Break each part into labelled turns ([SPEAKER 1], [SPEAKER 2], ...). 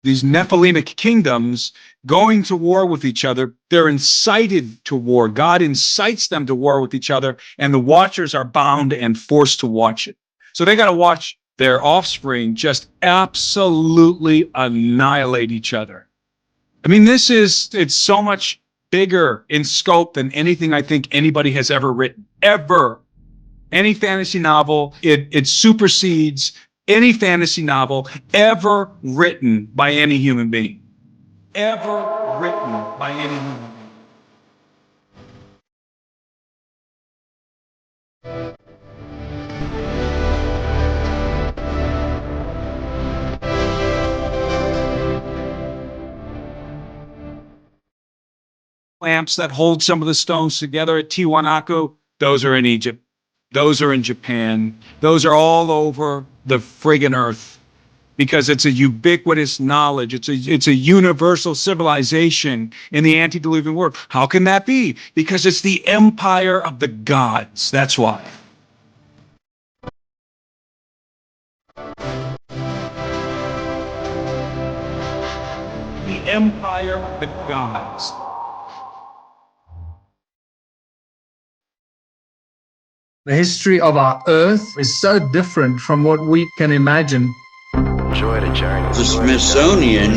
[SPEAKER 1] these Nephilimic kingdoms going to war with each other. They're incited to war. God incites them to war with each other, and the watchers are bound and forced to watch it. So they got to watch their offspring just absolutely annihilate each other. I mean, it's so much bigger in scope than anything I think anybody has ever written, ever. Any fantasy novel, it supersedes any fantasy novel ever written by any human being. Ever written by any human being. Lamps that hold some of the stones together at Tiwanaku, those are in Egypt. Those are in Japan. Those are all over the friggin' earth because it's a ubiquitous knowledge. It's a universal civilization in the antediluvian world. How can that be? Because it's the empire of the gods. That's why. The empire of the gods.
[SPEAKER 2] The history of our Earth is so different from what we can imagine.
[SPEAKER 3] The Smithsonian,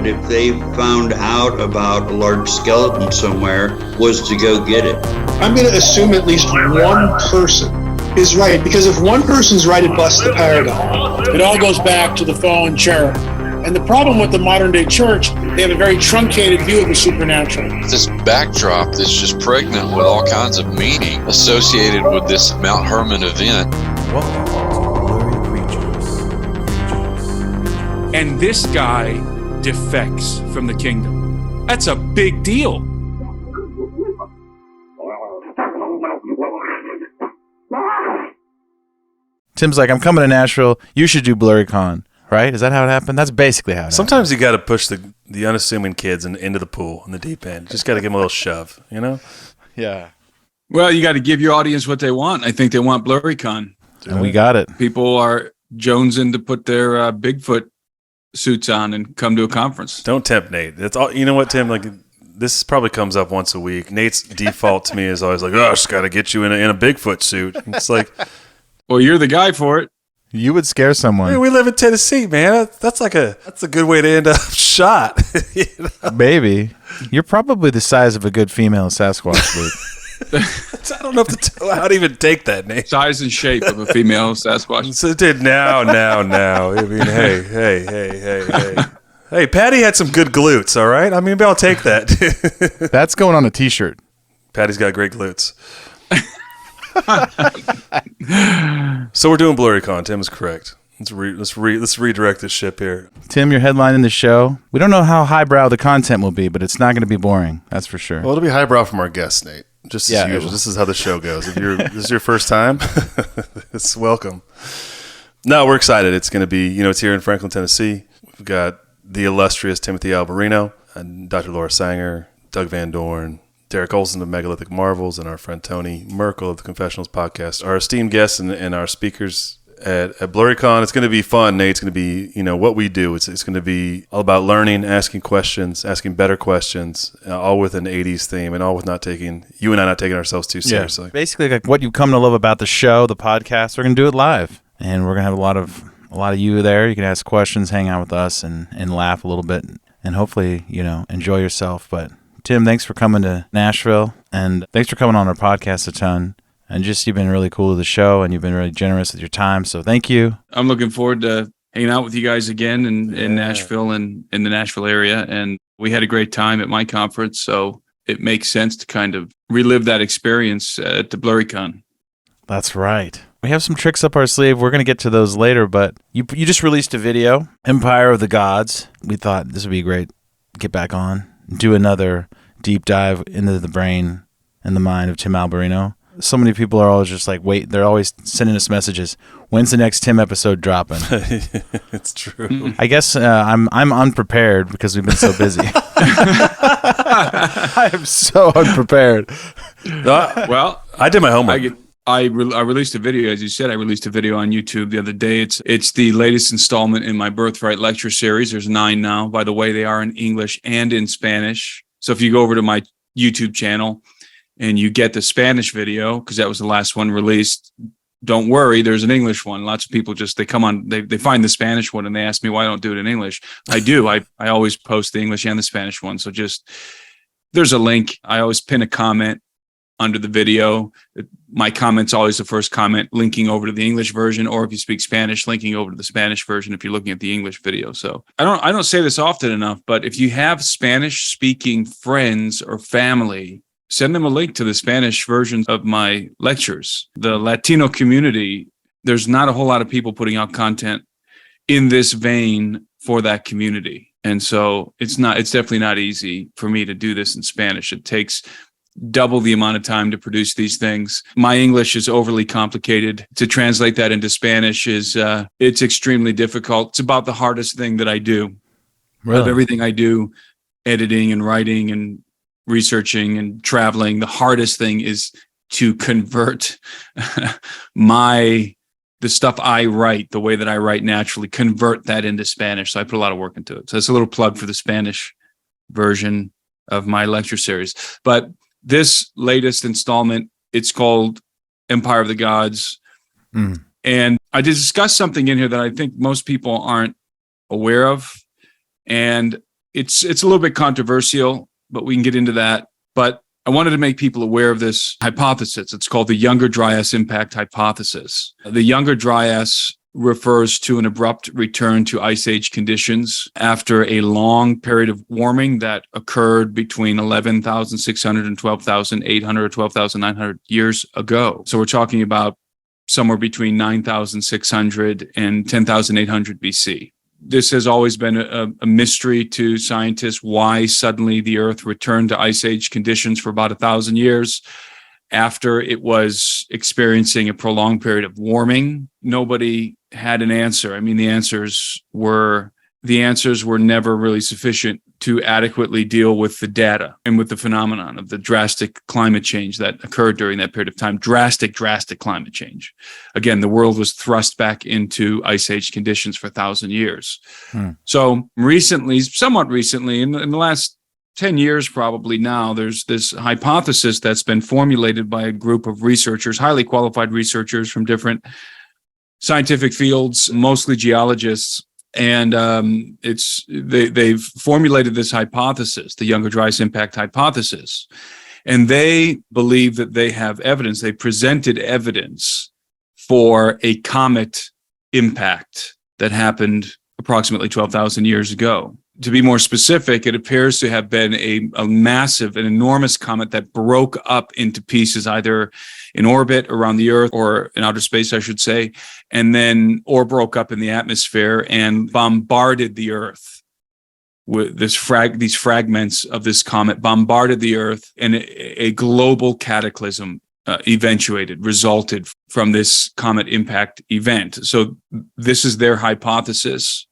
[SPEAKER 3] if they found out about a large skeleton somewhere, was to go get it.
[SPEAKER 4] I'm going to assume at least one person is right, because if one person's right, it busts the paradigm.
[SPEAKER 5] It all goes back to the fallen cherub. And the problem with the modern day church, they have a very truncated view of the supernatural.
[SPEAKER 6] This backdrop that's just pregnant with all kinds of meaning associated with this Mount Hermon event.
[SPEAKER 7] Welcome to Blurry Creatures.
[SPEAKER 1] And this guy defects from the kingdom. That's a big deal.
[SPEAKER 7] Tim's like, I'm coming to Nashville. You should do Blurrycon. Right? Is that how it happened? That's basically how it happened.
[SPEAKER 8] Sometimes you got to push the unassuming kids into the pool, in the deep end. Just got to give them a little shove, you know?
[SPEAKER 7] Yeah.
[SPEAKER 1] Well, you got to give your audience what they want. I think they want Blurrycon.
[SPEAKER 7] And we got it.
[SPEAKER 1] People are jonesing to put their Bigfoot suits on and come to a conference.
[SPEAKER 8] Don't tempt Nate. That's all. You know what, Tim? Like, this probably comes up once a week. Nate's default to me is always like, "Oh, I just got to get you in a Bigfoot suit." It's like,
[SPEAKER 1] well, you're the guy for it.
[SPEAKER 7] You would scare someone.
[SPEAKER 8] Hey, we live in Tennessee, man. That's a good way to end up shot. You know?
[SPEAKER 7] Baby, you're probably the size of a good female Sasquatch, Luke.
[SPEAKER 8] I don't know how to even take that, Nate.
[SPEAKER 1] Size and shape of a female Sasquatch.
[SPEAKER 8] So it did now. I mean, hey. Hey, Patty had some good glutes, all right? I mean, maybe I'll take that.
[SPEAKER 7] That's going on a t-shirt.
[SPEAKER 8] Patty's got great glutes. So we're doing Blurrycon. Tim is correct. Let's redirect this ship here.
[SPEAKER 7] Tim, you're headlining the show. We don't know how highbrow the content will be, but it's not going to be boring. That's for sure.
[SPEAKER 8] Well, it'll be highbrow from our guests, Nate. Just as usual. This is how the show goes. If this is your first time, it's welcome. No, we're excited. It's going to be, it's here in Franklin, Tennessee. We've got the illustrious Timothy Alberino and Dr. Laura Sanger, Doug Van Dorn, Derek Olson of Megalithic Marvels, and our friend Tony Merkel of the Confessionals podcast, our esteemed guests and our speakers at Blurrycon. It's going to be fun, Nate. It's going to be, what we do. It's going to be all about learning, asking questions, asking better questions, all with an 80s theme, and all with you and I not taking ourselves too seriously.
[SPEAKER 7] Basically, like what you've come to love about the show, the podcast, we're going to do it live. And we're going to have a lot of you there. You can ask questions, hang out with us, and laugh a little bit, and hopefully, enjoy yourself. But Tim, thanks for coming to Nashville, and thanks for coming on our podcast a ton. And you've been really cool to the show, and you've been really generous with your time, so thank you.
[SPEAKER 1] I'm looking forward to hanging out with you guys again in Nashville and in the Nashville area. And we had a great time at my conference, so it makes sense to kind of relive that experience at the Blurrycon.
[SPEAKER 7] That's right. We have some tricks up our sleeve. We're going to get to those later, but you just released a video, Empire of the Gods. We thought this would be great. Get back on, do another deep dive into the brain and the mind of Tim Alberino. So many people are always just like, wait, they're always sending us messages. When's the next Tim episode dropping?
[SPEAKER 8] It's true.
[SPEAKER 7] I guess I'm unprepared because we've been so busy. I am so unprepared.
[SPEAKER 1] Well,
[SPEAKER 8] I did my homework.
[SPEAKER 1] I released a video, as you said. I released a video on YouTube the other day. It's the latest installment in my Birthright lecture series. There's 9 now. By the way, they are in English and in Spanish. So if you go over to my YouTube channel and you get the Spanish video, because that was the last one released, don't worry, there's an English one. Lots of people they come on, they find the Spanish one and they ask me why I don't do it in English. I do. I always post the English and the Spanish one. So there's a link. I always pin a comment under the video. My comment's always the first comment, linking over to the English version, or if you speak Spanish, linking over to the Spanish version if you're looking at the English video. So I don't say this often enough, but if you have Spanish speaking friends or family, send them a link to the Spanish versions of my lectures. The Latino community, there's not a whole lot of people putting out content in this vein for that community. And so it's definitely not easy for me to do this in Spanish. It takes double the amount of time to produce these things. My English is overly complicated. To translate that into Spanish it's extremely difficult. It's about the hardest thing that I do.
[SPEAKER 7] Really?
[SPEAKER 1] Of everything I do, editing and writing and researching and traveling, the hardest thing is to convert the stuff I write, the way that I write naturally, convert that into Spanish. So I put a lot of work into it. So it's a little plug for the Spanish version of my lecture series. But this latest installment, it's called Empire of the Gods. And I did discuss something in here that I think most people aren't aware of. And it's a little bit controversial, but we can get into that. But I wanted to make people aware of this hypothesis. It's called the Younger Dryas Impact Hypothesis. The Younger Dryas refers to an abrupt return to Ice Age conditions after a long period of warming that occurred between 11,600 and 12,800 or 12,900 years ago. So we're talking about somewhere between 9,600 and 10,800 BC. This has always been a mystery to scientists, why suddenly the Earth returned to Ice Age conditions for about 1,000 years after it was experiencing a prolonged period of warming. Nobody had an answer. I mean, the answers were never really sufficient to adequately deal with the data and with the phenomenon of the drastic climate change that occurred during that period of time. Drastic climate change. Again, the world was thrust back into Ice Age conditions for 1,000 years. So somewhat recently, in the last 10 years probably now, there's this hypothesis that's been formulated by a group of researchers, highly qualified researchers from different scientific fields, mostly geologists. And they've formulated this hypothesis, the Younger Dryas Impact Hypothesis. And they believe that they have evidence. They presented evidence for a comet impact that happened approximately 12,000 years ago. To be more specific, it appears to have been a massive, an enormous comet that broke up into pieces, either in orbit around the Earth or in outer space, I should say, or broke up in the atmosphere and bombarded the Earth with these fragments of this comet, bombarded the Earth, and a global cataclysm resulted from this comet impact event. So this is their hypothesis.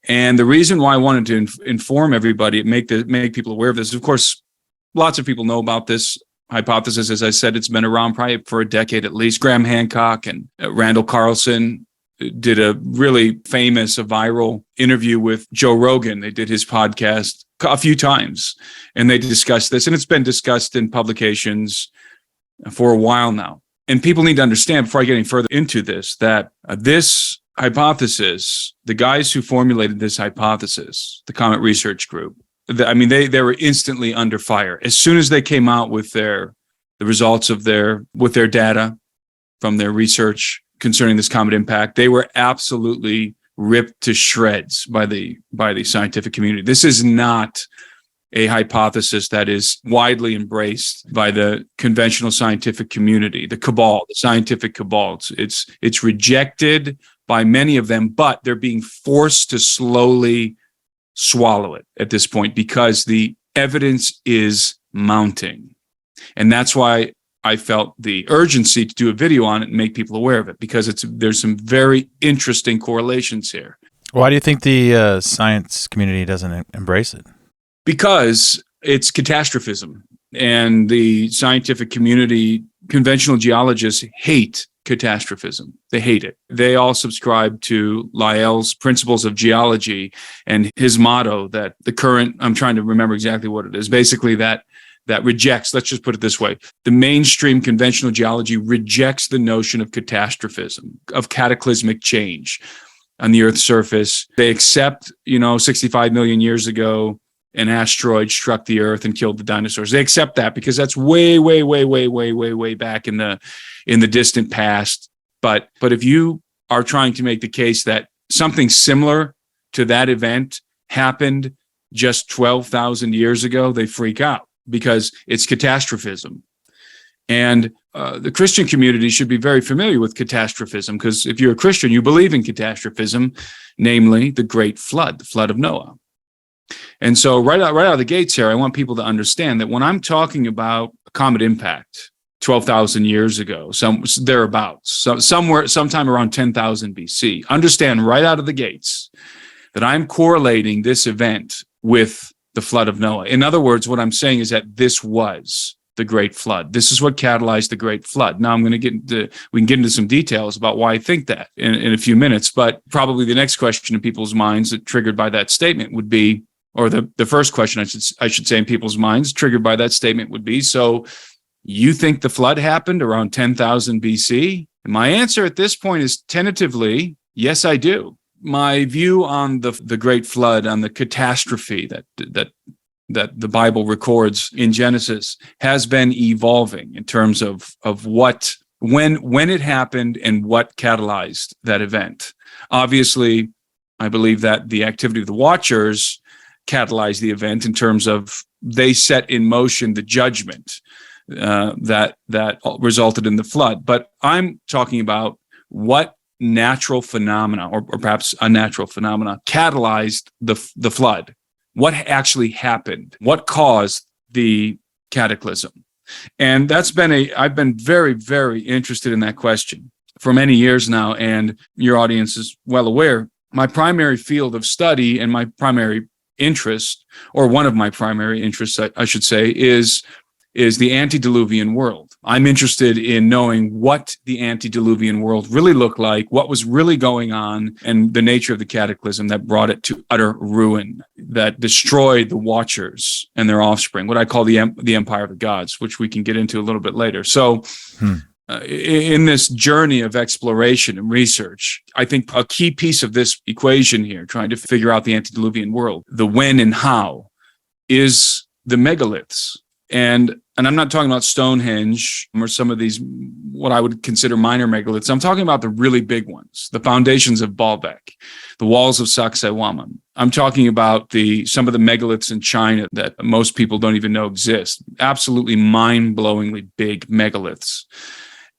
[SPEAKER 1] And the reason why I wanted to inform everybody, make people aware of this, of course, lots of people know about this hypothesis. As I said, it's been around probably for a decade at least. Graham Hancock and Randall Carlson did a really famous, viral interview with Joe Rogan. They did his podcast a few times, and they discussed this. And it's been discussed in publications for a while now. And people need to understand, before I get any further into this, that this hypothesis, the guys who formulated this hypothesis, the Comet Research Group, they were instantly under fire. As soon as they came out with the results of their data from their research concerning this comet impact, they were absolutely ripped to shreds by the scientific community. This is not a hypothesis that is widely embraced by the conventional scientific community, the scientific cabal. It's rejected by many of them, but they're being forced to slowly swallow it at this point because the evidence is mounting. And that's why I felt the urgency to do a video on it and make people aware of it, because there's some very interesting correlations here.
[SPEAKER 7] Why do you think the science community doesn't embrace it?
[SPEAKER 1] Because it's catastrophism, and the scientific community conventional geologists hate catastrophism. They hate it. They all subscribe to Lyell's principles of geology and his motto that the current, I'm trying to remember exactly what it is, basically that rejects, let's just put it this way, the mainstream conventional geology rejects the notion of catastrophism, of cataclysmic change on the Earth's surface. They accept, 65 million years ago, an asteroid struck the Earth and killed the dinosaurs. They accept that because that's way, way, way, way, way, way, way back in the distant past. But if you are trying to make the case that something similar to that event happened just 12,000 years ago, they freak out because it's catastrophism. And the Christian community should be very familiar with catastrophism, because if you're a Christian, you believe in catastrophism, namely the great flood, the flood of Noah. And so right out of the gates here, I want people to understand that when I'm talking about a comet impact 12,000 years ago, thereabouts, sometime around 10,000 BC, understand right out of the gates that I'm correlating this event with the flood of Noah. In other words, what I'm saying is that this was the great flood. This is what catalyzed the great flood. Now we can get into some details about why I think that in a few minutes, but probably the next question in people's minds that triggered by that statement would be, or the first question I should say in people's minds triggered by that statement would be, so you think the flood happened around 10,000 BC? And my answer at this point is tentatively, yes, I do. My view on the great flood, on the catastrophe that the Bible records in Genesis, has been evolving in terms of when it happened and what catalyzed that event. Obviously, I believe that the activity of the Watchers catalyzed the event in terms of they set in motion the judgment that resulted in the flood. But I'm talking about what natural phenomena, or perhaps unnatural phenomena, catalyzed the flood. What actually happened? What caused the cataclysm? And I've been very, very interested in that question for many years now, and your audience is well aware. My primary field of study and my primary interest, or one of my primary interests, I should say, is the antediluvian world. I'm interested in knowing what the antediluvian world really looked like, what was really going on, and the nature of the cataclysm that brought it to utter ruin, that destroyed the Watchers and their offspring, what I call the empire of the gods, which we can get into a little bit later. So in this journey of exploration and research, I think a key piece of this equation here, trying to figure out the antediluvian world, the when and how, is the megaliths. And I'm not talking about Stonehenge or some of these, what I would consider minor megaliths. I'm talking about the really big ones, the foundations of Baalbek, the walls of Sacsayhuaman. I'm talking about some of the megaliths in China that most people don't even know exist. Absolutely mind-blowingly big megaliths.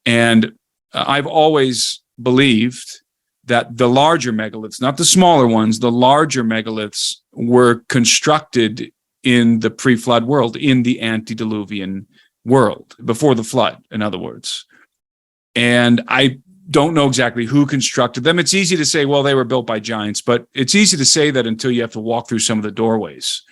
[SPEAKER 1] And I've always believed that the larger megaliths, not the smaller ones, the larger megaliths were constructed in the pre-flood world, in the antediluvian world, before the flood, in other words. And I don't know exactly who constructed them. It's easy to say, well, they were built by giants, but it's easy to say that until you have to walk through some of the doorways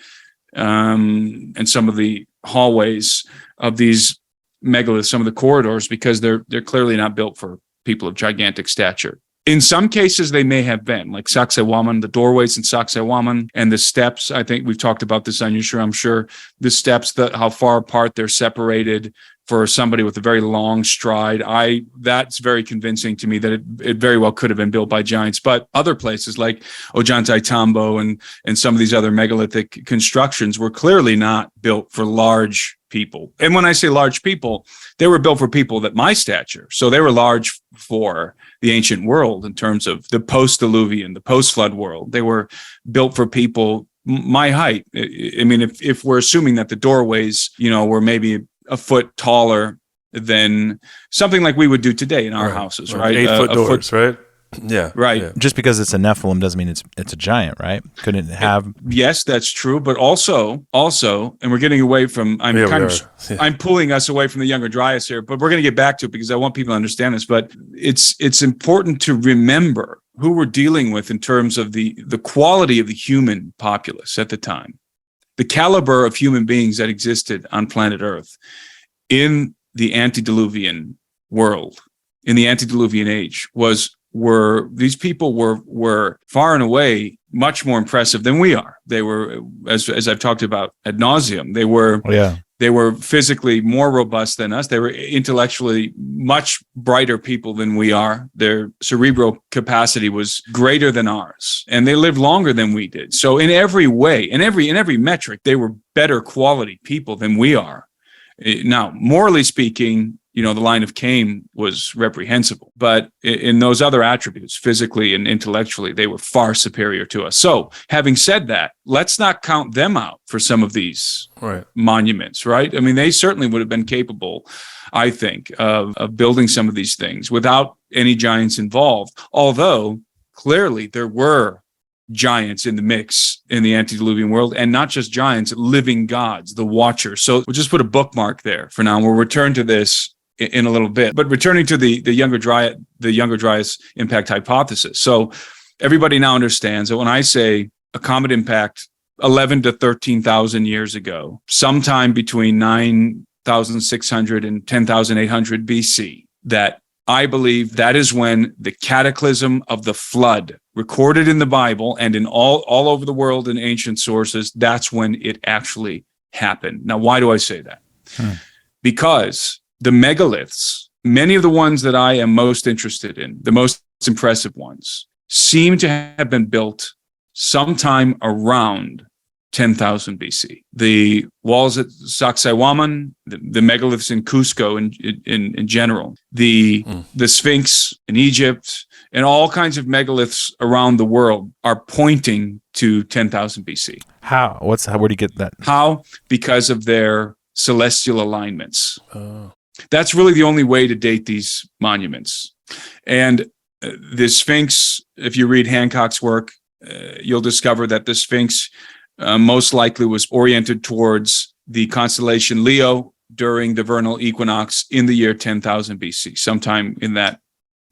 [SPEAKER 1] and some of the hallways of these megaliths, some of the corridors, because they're clearly not built for people of gigantic stature. In some cases, they may have been, like Sacsayhuaman, the doorways in Sacsayhuaman, and the steps. I think we've talked about this on your show, I'm sure. The steps, how far apart they're separated for somebody with a very long stride. That's very convincing to me that it very well could have been built by giants. But other places like Ollantaytambo and some of these other megalithic constructions were clearly not built for large people. And when I say large people, they were built for people that my stature. So they were large for the ancient world in terms of the post-Diluvian, the post-flood world. They were built for people my height. I mean, if we're assuming that the doorways, were maybe a foot taller than something like we would do today in our houses, right?
[SPEAKER 8] 8-foot doors, right? Yeah.
[SPEAKER 1] Right.
[SPEAKER 8] Yeah.
[SPEAKER 7] Just because it's a Nephilim doesn't mean it's a giant, right? Couldn't it have?
[SPEAKER 1] Yes, that's true. But also, and we're getting away from, I'm pulling us away from the younger dryas here, but we're going to get back to it because I want people to understand this. But it's important to remember who we're dealing with in terms of the quality of the human populace at the time, the caliber of human beings that existed on planet Earth in the antediluvian world, in the antediluvian age, were these people were far and away much more impressive than we are. They were, as I've talked about ad nauseum, they were physically more robust than us. They were intellectually much brighter people than we are. Their cerebral capacity was greater than ours, and they lived longer than we did. So in every way, in every metric, they were better quality people than we are. Now, morally speaking, the line of Cain was reprehensible, but in those other attributes, physically and intellectually, they were far superior to us. So having said that, let's not count them out for some of these monuments, right? I mean, they certainly would have been capable, I think, of building some of these things without any giants involved, although clearly there were giants in the mix in the antediluvian world, and not just giants, living gods, the Watchers. So we'll just put a bookmark there for now, and we'll return to this in a little bit. But returning to the younger dryas impact hypothesis. So everybody now understands that when I say a comet impact 11 to 13,000 years ago, sometime between 9,600 and 10,800 BC, that I believe that is when the cataclysm of the flood, recorded in the Bible and in all over the world in ancient sources, that's when it actually happened. Now, why do I say that? Because the megaliths, many of the ones that I am most interested in, the most impressive ones, seem to have been built sometime around 10,000 BC. The walls at Sacsayhuaman, the megaliths in Cusco in general, the Sphinx in Egypt, and all kinds of megaliths around the world are pointing to 10,000 BC.
[SPEAKER 7] How? Where do you get that?
[SPEAKER 1] How? Because of their celestial alignments. That's really the only way to date these monuments. And the Sphinx, if you read Hancock's work, you'll discover that the Sphinx most likely was oriented towards the constellation Leo during the vernal equinox in the year 10,000 BC, sometime in that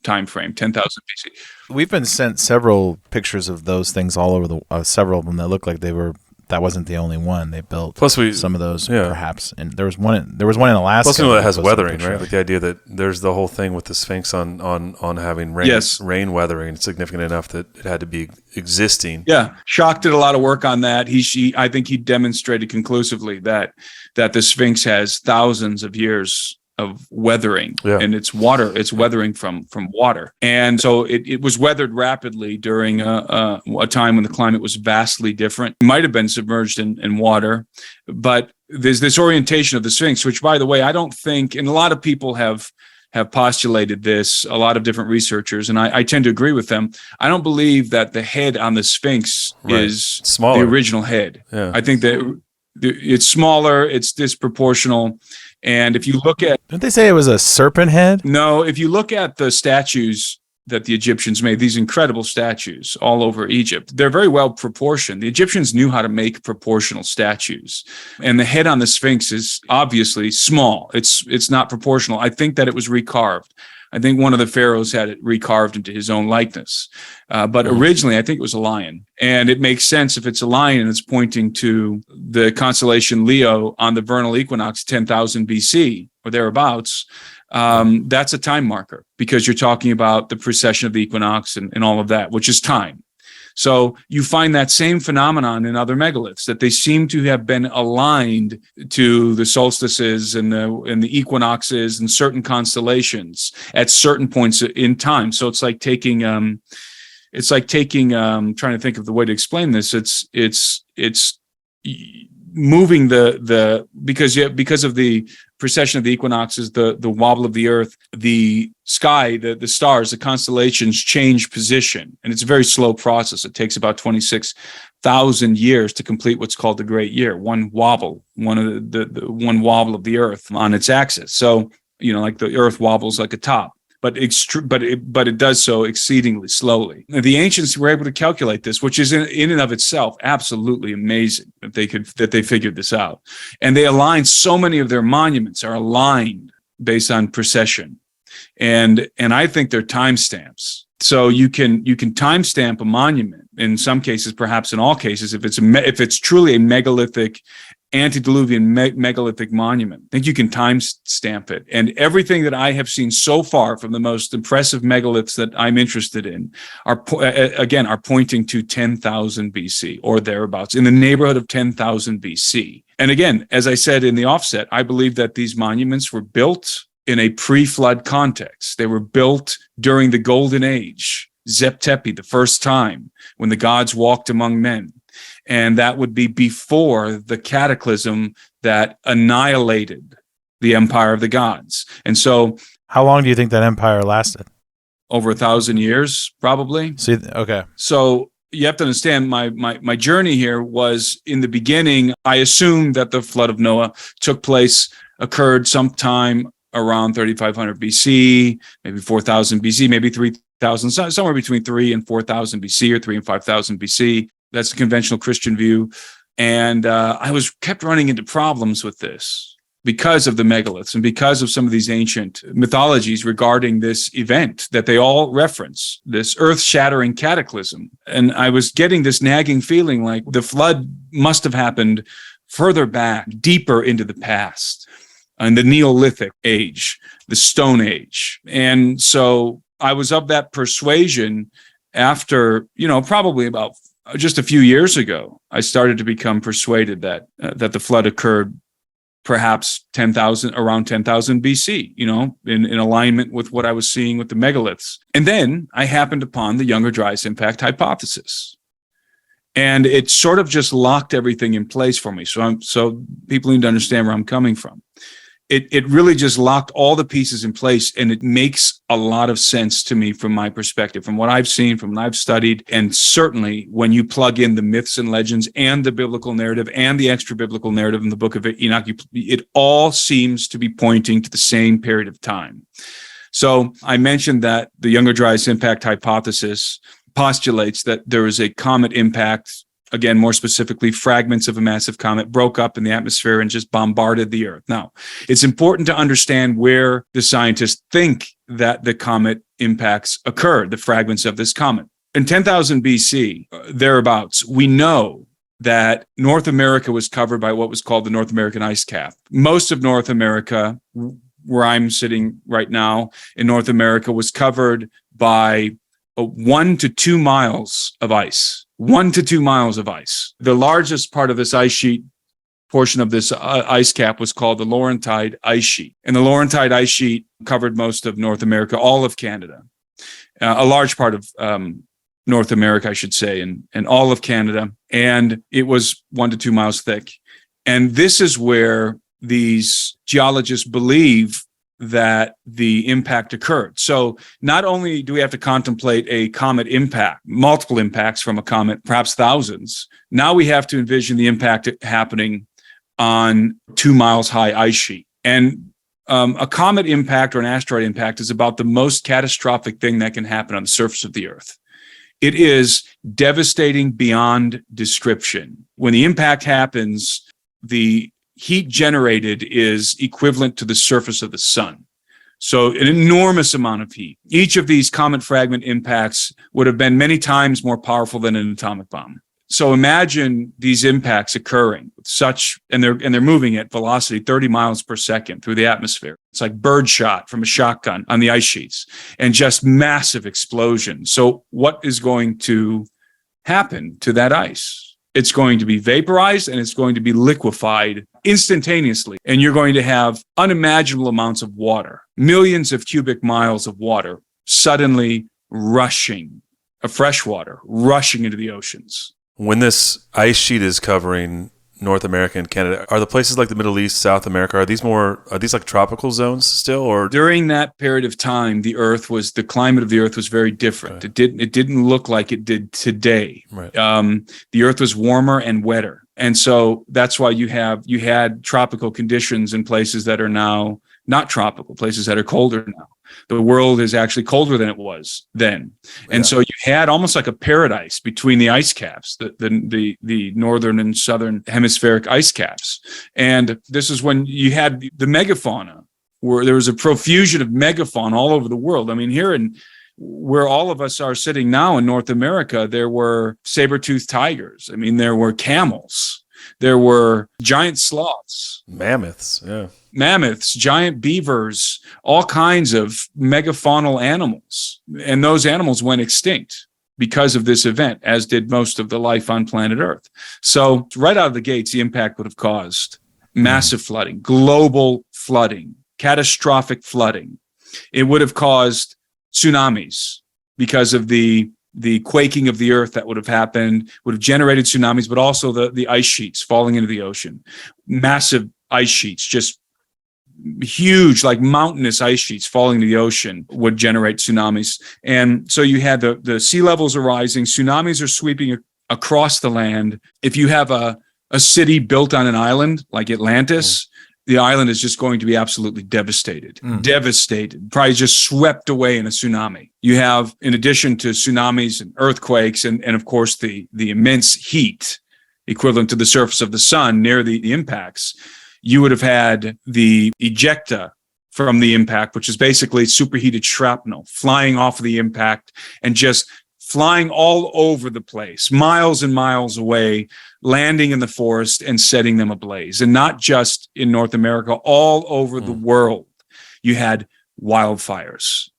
[SPEAKER 1] time frame, 10,000 BC.
[SPEAKER 7] We've been sent several pictures of those things all over several of them that look like that wasn't the only one they built.
[SPEAKER 8] Plus,
[SPEAKER 7] some of those perhaps, and there was one in Alaska.
[SPEAKER 8] Plus, we know that has weathering, right? Like the idea that there's the whole thing with the Sphinx on having rain weathering significant enough that it had to be existing.
[SPEAKER 1] Yeah, Schock did a lot of work on that. I think he demonstrated conclusively that the Sphinx has thousands of years of weathering, and it's weathering from water, and so it was weathered rapidly during a time when the climate was vastly different. It might have been submerged in water, but there's this orientation of the Sphinx, which, by the way, I don't think, and a lot of people have postulated this, a lot of different researchers, and I tend to agree with them. I don't believe that the head on the Sphinx is smaller, the original head. I think that it's smaller, it's disproportional. And if you look at...
[SPEAKER 7] Didn't they say it was a serpent head?
[SPEAKER 1] No, if you look at the statues that the Egyptians made, these incredible statues all over Egypt, they're very well proportioned. The Egyptians knew how to make proportional statues. And the head on the Sphinx is obviously small. It's not proportional. I think that it was recarved. I think one of the pharaohs had it recarved into his own likeness. But originally, I think it was a lion. And it makes sense if it's a lion and it's pointing to the constellation Leo on the vernal equinox, 10,000 BC or thereabouts. That's a time marker because you're talking about the precession of the equinox and all of that, which is time. So you find that same phenomenon in other megaliths, that they seem to have been aligned to the solstices and the equinoxes and certain constellations at certain points in time. So it's like taking trying to think of the way to explain this. It's moving because of the precession of the equinoxes, the wobble of the earth, the sky, the stars, the constellations change position, and it's a very slow process. It takes about 26,000 years to complete what's called the Great Year. One wobble of the earth on its axis. So like the earth wobbles like a top. But it does so exceedingly slowly. The ancients were able to calculate this, which is in and of itself absolutely amazing that they figured this out. And they aligned, so many of their monuments are aligned based on precession, and I think they're timestamps. So you can timestamp a monument in some cases, perhaps in all cases, if it's truly a megalithic antediluvian megalithic monument. I think you can time stamp it. And everything that I have seen so far from the most impressive megaliths that I'm interested in are pointing to 10,000 BC or thereabouts, in the neighborhood of 10,000 BC. And again, as I said in the offset, I believe that these monuments were built in a pre-flood context. They were built during the Golden Age, Zep Tepi, the first time when the gods walked among men. And that would be before the cataclysm that annihilated the empire of the gods. And so,
[SPEAKER 7] how long do you think that empire lasted?
[SPEAKER 1] Over 1,000 years, probably.
[SPEAKER 7] See, okay.
[SPEAKER 1] So you have to understand my journey here was, in the beginning, I assumed that the flood of Noah occurred sometime around 3,500 BC, maybe 4,000 BC, maybe 3,000, somewhere between 3 and 4,000 BC, or 3 and 5,000 BC. That's the conventional Christian view. And I kept running into problems with this because of the megaliths and because of some of these ancient mythologies regarding this event that they all reference, this earth-shattering cataclysm. And I was getting this nagging feeling like the flood must have happened further back, deeper into the past, in the Neolithic age, the Stone Age. And so I was of that persuasion after, probably about just a few years ago, I started to become persuaded that the flood occurred perhaps around 10,000 BC, in alignment with what I was seeing with the megaliths. And then I happened upon the Younger Dryas impact hypothesis. And it sort of just locked everything in place for me. So people need to understand where I'm coming from. It really just locked all the pieces in place, and it makes a lot of sense to me from my perspective, from what I've seen, from what I've studied. And certainly when you plug in the myths and legends and the biblical narrative and the extra biblical narrative in the book of Enoch, it all seems to be pointing to the same period of time. So I mentioned that the Younger Dryas impact hypothesis postulates that there is a comet impact. Again, more specifically, fragments of a massive comet broke up in the atmosphere and just bombarded the Earth. Now, it's important to understand where the scientists think that the comet impacts occurred, the fragments of this comet. In 10,000 BC, thereabouts, we know that North America was covered by what was called the North American ice cap. Most of North America, where I'm sitting right now in North America, was covered by 1 to 2 miles of ice. 1 to 2 miles of ice. The largest part of this ice sheet, portion of this ice cap, was called the Laurentide ice sheet. And the Laurentide ice sheet covered most of North America, all of Canada, a large part of North America, I should say, and all of Canada. And it was 1 to 2 miles thick. And this is where these geologists believe that the impact occurred. So not only do we have to contemplate a comet impact, multiple impacts from a comet, perhaps thousands, now we have to envision the impact happening on 2 miles high ice sheet. And a comet impact or an asteroid impact is about the most catastrophic thing that can happen on the surface of the Earth. It is devastating beyond description. When the impact happens, the heat generated is equivalent to the surface of the sun. So an enormous amount of heat. Each of these comet fragment impacts would have been many times more powerful than an atomic bomb. So imagine these impacts occurring with and they're moving at velocity 30 miles per second through the atmosphere. It's like birdshot from a shotgun on the ice sheets, and just massive explosion. So what is going to happen to that ice? It's going to be vaporized and it's going to be liquefied instantaneously. And you're going to have unimaginable amounts of water, millions of cubic miles of water suddenly rushing, fresh water rushing into the oceans.
[SPEAKER 8] When this ice sheet is covering North America and Canada, are the places like the Middle East, South America, are these like tropical zones still? Or
[SPEAKER 1] during that period of time, the climate of the Earth was very different. Okay. It didn't look like it did today.
[SPEAKER 8] Right.
[SPEAKER 1] The Earth was warmer and wetter. And so that's why you had tropical conditions in places that are now not tropical, places that are colder now. The world is actually colder than it was then. And so you had almost like a paradise between the ice caps, the northern and southern hemispheric ice caps. And this is when you had the megafauna, where there was a profusion of megafauna all over the world. I mean, where all of us are sitting now in North America, there were saber-toothed tigers. I mean, there were camels. There were giant sloths,
[SPEAKER 8] mammoths,
[SPEAKER 1] giant beavers, all kinds of megafaunal animals. And those animals went extinct because of this event, as did most of the life on planet Earth. So right out of the gates, the impact would have caused massive flooding, global flooding, catastrophic flooding. It would have caused tsunamis because of the quaking of the earth that would have happened, would have generated tsunamis, but also the ice sheets falling into the ocean. Massive ice sheets, just huge, like mountainous ice sheets falling into the ocean would generate tsunamis. And so you had the sea levels are rising, tsunamis are sweeping across the land. If you have a city built on an island like Atlantis, the island is just going to be absolutely devastated, probably just swept away in a tsunami. You have, in addition to tsunamis and earthquakes, and of course the immense heat equivalent to the surface of the sun near the impacts, you would have had the ejecta from the impact, which is basically superheated shrapnel flying off of the impact and just flying all over the place, miles and miles away, landing in the forest and setting them ablaze. And not just in North America, all over the world, you had wildfires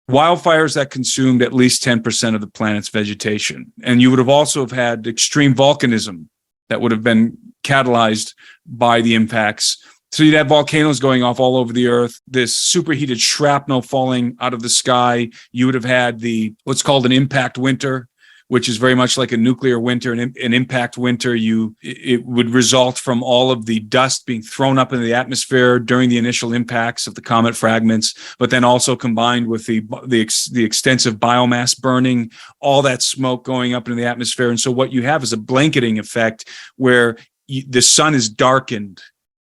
[SPEAKER 1] that consumed at least 10% of the planet's vegetation. And you would have also have had extreme volcanism that would have been catalyzed by the impacts. So you'd have volcanoes going off all over the earth, this superheated shrapnel falling out of the sky. You would have had what's called an impact winter, which is very much like a nuclear winter. An impact winter, it would result from all of the dust being thrown up into the atmosphere during the initial impacts of the comet fragments, but then also combined with the extensive biomass burning, all that smoke going up into the atmosphere. And so what you have is a blanketing effect where the sun is darkened.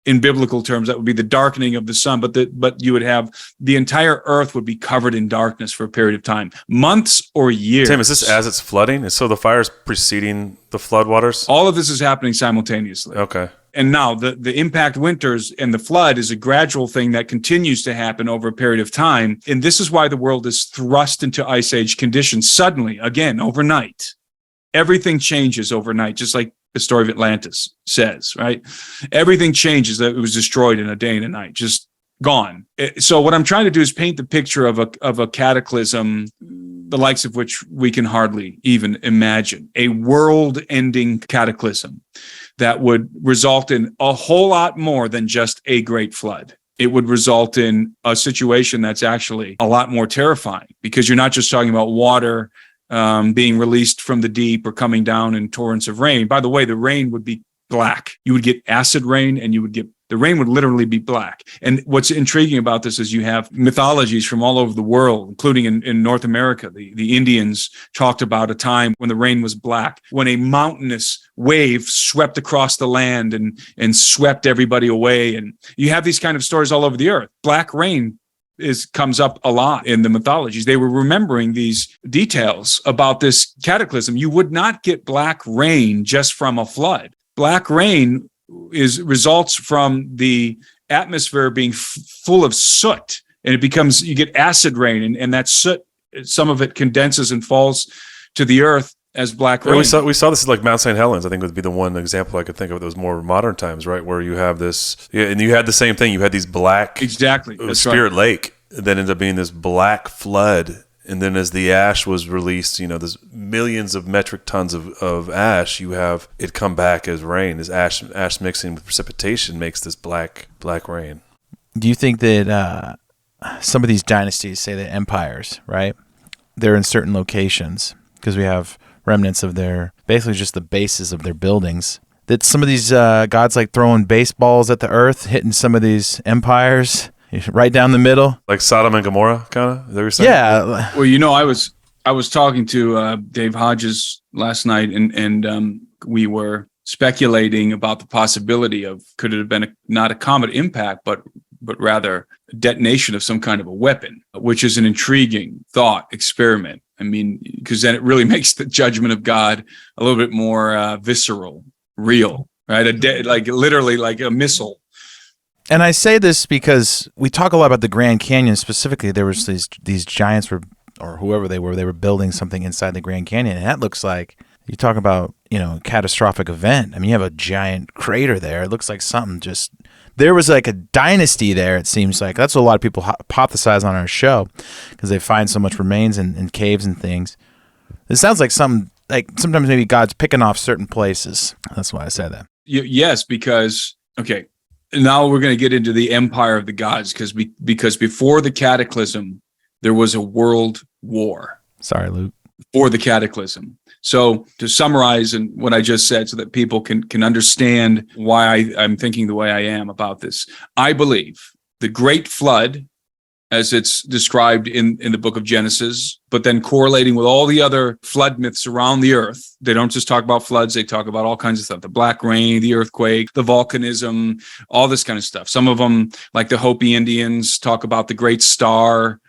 [SPEAKER 1] In biblical terms, that would be the darkening of the sun, but you would have the entire earth would be covered in darkness for a period of time, months or years.
[SPEAKER 8] Tim, is this as it's flooding? So the fire's preceding the floodwaters?
[SPEAKER 1] All of this is happening simultaneously.
[SPEAKER 8] Okay.
[SPEAKER 1] And now the impact winters and the flood is a gradual thing that continues to happen over a period of time. And this is why the world is thrust into ice age conditions suddenly, again, overnight. Everything changes overnight, just like the story of Atlantis says, right? Everything changes. That it was destroyed in a day and a night, just gone. So what I'm trying to do is paint the picture of a cataclysm, the likes of which we can hardly even imagine. A world-ending cataclysm that would result in a whole lot more than just a great flood. It would result in a situation that's actually a lot more terrifying, because you're not just talking about water being released from the deep or coming down in torrents of rain. By the way, the rain would be black. You would get acid rain, and the rain would literally be black. And what's intriguing about this is you have mythologies from all over the world, including in North America. The Indians talked about a time when the rain was black, when a mountainous wave swept across the land and swept everybody away. And you have these kind of stories all over the earth. Black rain comes up a lot in the mythologies. They were remembering these details about this cataclysm. You would not get black rain just from a flood. Black rain results from the atmosphere being full of soot, and you get acid rain, and that soot, some of it condenses and falls to the earth as black rain.
[SPEAKER 8] We saw this like Mount St. Helens, I think would be the one example I could think of that was more modern times, right? Where you have this, and you had the same thing. You had these black,
[SPEAKER 1] exactly,
[SPEAKER 8] Spirit Lake that ended up being this black flood. And then as the ash was released, there's millions of metric tons of ash. You have it come back as rain. As ash mixing with precipitation makes this black rain.
[SPEAKER 7] Do you think that some of these dynasties, say the empires, right? They're in certain locations because we have remnants of basically just the bases of their buildings. That some of these gods like throwing baseballs at the earth, hitting some of these empires right down the middle,
[SPEAKER 8] like Sodom and Gomorrah, kind of. Is that what you're saying?
[SPEAKER 7] Yeah.
[SPEAKER 1] Well, I was talking to Dave Hodges last night, and we were speculating about the possibility of, could it have been not a comet impact, but rather a detonation of some kind of a weapon, which is an intriguing thought experiment. I mean, because then it really makes the judgment of God a little bit more visceral, real, right? Literally like a missile.
[SPEAKER 7] And I say this because we talk a lot about the Grand Canyon specifically. There was these giants or whoever they were building something inside the Grand Canyon, and that looks like You talk about, catastrophic event. I mean, you have a giant crater there. It looks like something just... There was like a dynasty there, it seems like. That's what a lot of people hypothesize on our show because they find so much remains in caves and things. It sounds like something, like sometimes maybe God's picking off certain places. That's why I said that.
[SPEAKER 1] Yes, because, okay, now we're going to get into the empire of the gods because before the cataclysm, there was a world war.
[SPEAKER 7] Sorry, Luke.
[SPEAKER 1] For the cataclysm. So to summarize and what I just said so that people can understand why I'm thinking the way I am about this, I believe the great flood, as it's described in the book of Genesis, but then correlating with all the other flood myths around the earth. They don't just talk about floods, they talk about all kinds of stuff, the black rain, the earthquake, the volcanism, all this kind of stuff. Some of them, like the Hopi Indians, talk about the great star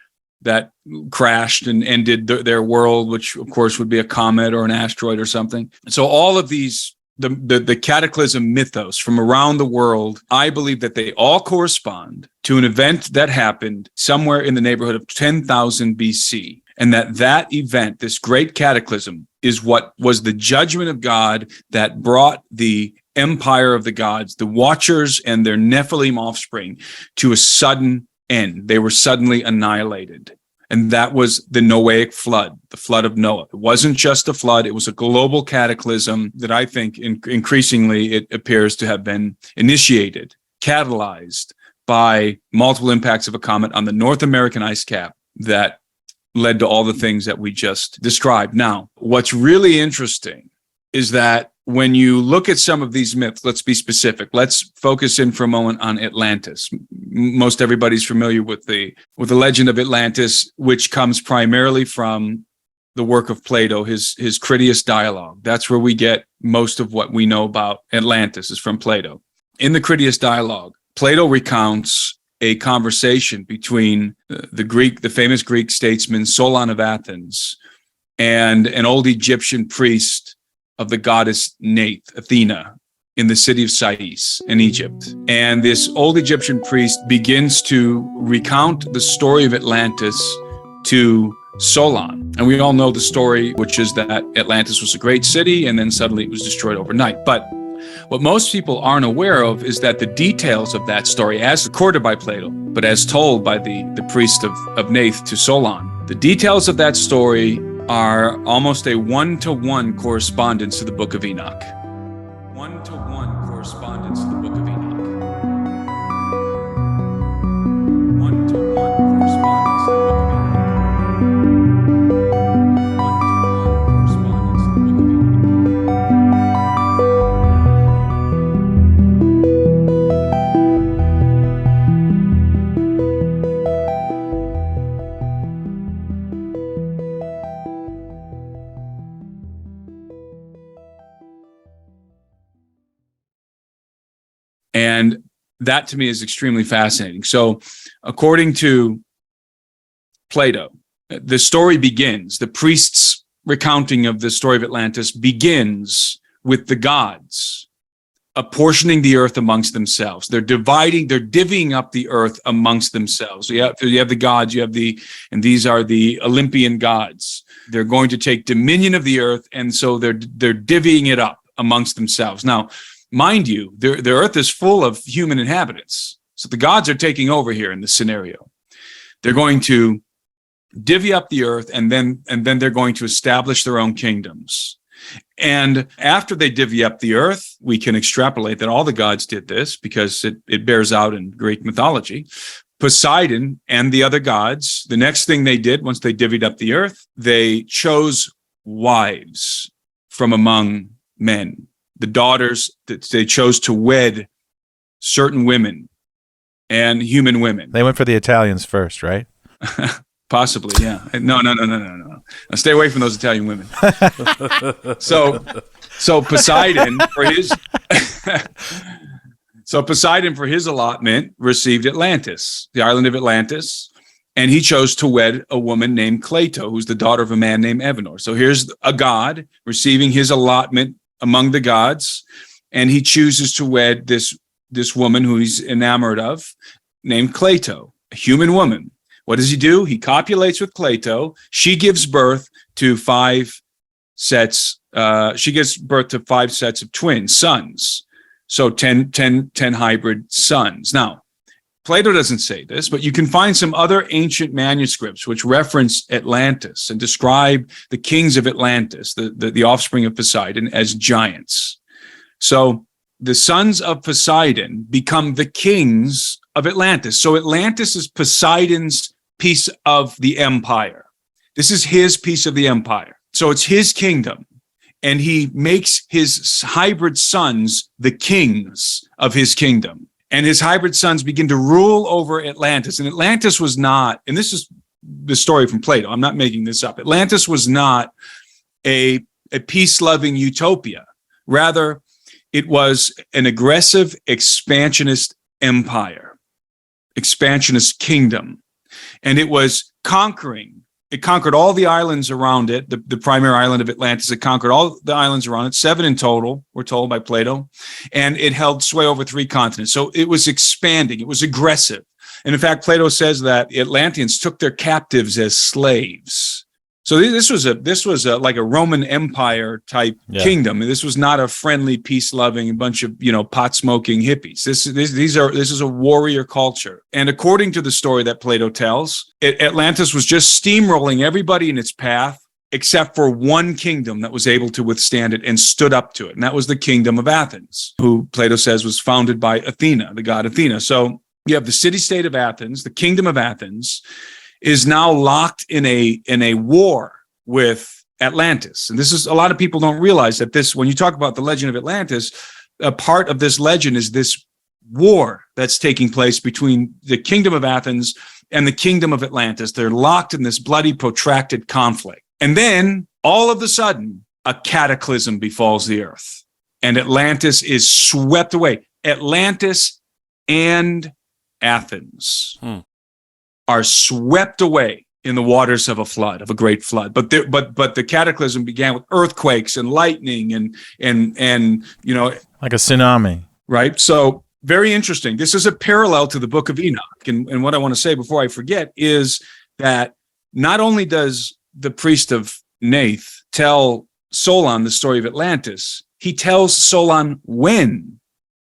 [SPEAKER 1] that crashed and ended their world, which of course would be a comet or an asteroid or something. So all of these, the cataclysm mythos from around the world, I believe that they all correspond to an event that happened somewhere in the neighborhood of 10,000 BC. And that event, this great cataclysm, is what was the judgment of God that brought the empire of the gods, the Watchers and their Nephilim offspring, to a sudden end. They were suddenly annihilated. And that was the Noahic flood, the flood of Noah. It wasn't just a flood. It was a global cataclysm that I think increasingly it appears to have been initiated, catalyzed by multiple impacts of a comet on the North American ice cap that led to all the things that we just described. Now, what's really interesting is that when you look at some of these myths, let's be specific. Let's focus in for a moment on Atlantis. Most everybody's familiar with the legend of Atlantis, which comes primarily from the work of Plato, his Critias dialogue. That's where we get most of what we know about Atlantis is from Plato. In the Critias dialogue, Plato recounts a conversation between the famous Greek statesman Solon of Athens and an old Egyptian priest of the goddess Athena in the city of Sais in Egypt. And this old Egyptian priest begins to recount the story of Atlantis to Solon. And we all know the story, which is that Atlantis was a great city and then suddenly it was destroyed overnight. But what most people aren't aware of is that the details of that story, as recorded by Plato, but as told by the priest of Nath to Solon, the details of that story are almost a one-to-one correspondence to the Book of Enoch. One-to-one correspondence to the Book of Enoch. One-to-one correspondence to the Book of Enoch. One-to-one correspondence to the Book of Enoch. And that to me is extremely fascinating. So according to Plato, the story begins, the priest's recounting of the story of Atlantis begins with the gods apportioning the earth amongst themselves. They're divvying up the earth amongst themselves. So you have the gods, and these are the Olympian gods. They're going to take dominion of the earth, and so they're divvying it up amongst themselves. Now, mind you, the earth is full of human inhabitants. So the gods are taking over here in this scenario. They're going to divvy up the earth, and then they're going to establish their own kingdoms. And after they divvy up the earth, we can extrapolate that all the gods did this because it bears out in Greek mythology. Poseidon and the other gods, the next thing they did once they divvied up the earth, they chose wives from among men. The daughters that they chose to wed certain women and human women.
[SPEAKER 7] They went for the Italians first, right?
[SPEAKER 1] Possibly, yeah. No. Now stay away from those Italian women. So Poseidon for his allotment received Atlantis, the island of Atlantis, and he chose to wed a woman named Cleito, who's the daughter of a man named Evenor. So here's a god receiving his allotment among the gods, and he chooses to wed this woman who he's enamored of, named Cleito, a human woman. What does he do? He copulates with Cleito. She gives birth to 5 sets she gives birth to 5 sets of twin sons. So 10 hybrid sons. Now, Plato doesn't say this, but you can find some other ancient manuscripts which reference Atlantis and describe the kings of Atlantis, the offspring of Poseidon, as giants. So the sons of Poseidon become the kings of Atlantis. So Atlantis is Poseidon's piece of the empire. This is his piece of the empire. So it's his kingdom. And he makes his hybrid sons the kings of his kingdom. And his hybrid sons begin to rule over Atlantis. And Atlantis was not, and this is the story from Plato, I'm not making this up. Atlantis was not a peace-loving utopia. Rather, it was an aggressive, expansionist empire, expansionist kingdom. And it was conquering. It conquered all the islands around it, the primary island of Atlantis. It conquered all the islands around it, 7 in total, we're told by Plato. And it held sway over 3 continents. So it was expanding. It was aggressive. And in fact, Plato says that the Atlanteans took their captives as slaves. So this was like a Roman Empire type kingdom. This was not a friendly, peace-loving bunch of pot-smoking hippies. This is a warrior culture. And according to the story that Plato tells, Atlantis was just steamrolling everybody in its path, except for one kingdom that was able to withstand it and stood up to it, and that was the kingdom of Athens, who Plato says was founded by Athena, the god Athena. So you have the city-state of Athens, the kingdom of Athens, is now locked in a war with Atlantis. And this is, a lot of people don't realize that this, when you talk about the legend of Atlantis, a part of this legend is this war that's taking place between the kingdom of Athens and the kingdom of Atlantis. They're locked in this bloody, protracted conflict. And then all of a sudden, a cataclysm befalls the earth and Atlantis is swept away. Atlantis and Athens are swept away in the waters of a great flood. But the cataclysm began with earthquakes and lightning and
[SPEAKER 7] like a tsunami.
[SPEAKER 1] Right. So very interesting. This is a parallel to the book of Enoch. And what I want to say before I forget is that not only does the priest of Neith tell Solon the story of Atlantis, he tells Solon when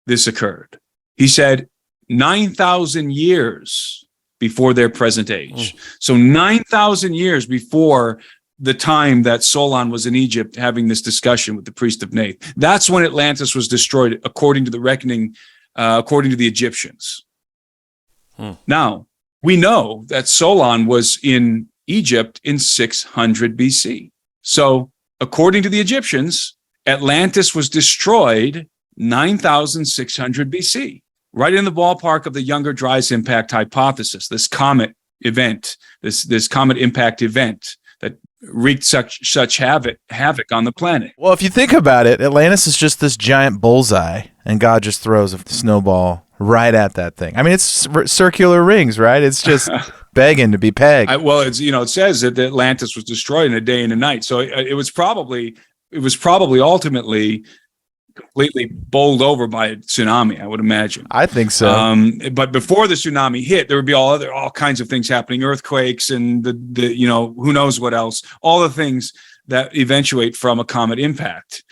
[SPEAKER 1] this occurred. He said 9,000 years before their present age. So 9,000 years before the time that Solon was in Egypt having this discussion with the priest of Neith. That's when Atlantis was destroyed, according to the reckoning, according to the Egyptians. Now, we know that Solon was in Egypt in 600 BC. So according to the Egyptians, Atlantis was destroyed 9,600 BC. Right in the ballpark of the Younger Dryas impact hypothesis, this comet event, this comet impact event that wreaked such havoc on the planet.
[SPEAKER 7] Well, if you think about it, Atlantis is just this giant bullseye, and God just throws a snowball right at that thing. I mean, it's circular rings, right? It's just begging to be pegged.
[SPEAKER 1] It says that Atlantis was destroyed in a day and a night. So it was probably ultimately completely bowled over by a tsunami, I would imagine.
[SPEAKER 7] I think so.
[SPEAKER 1] But before the tsunami hit, there would be all kinds of things happening, earthquakes and the who knows what else, all the things that eventuate from a comet impact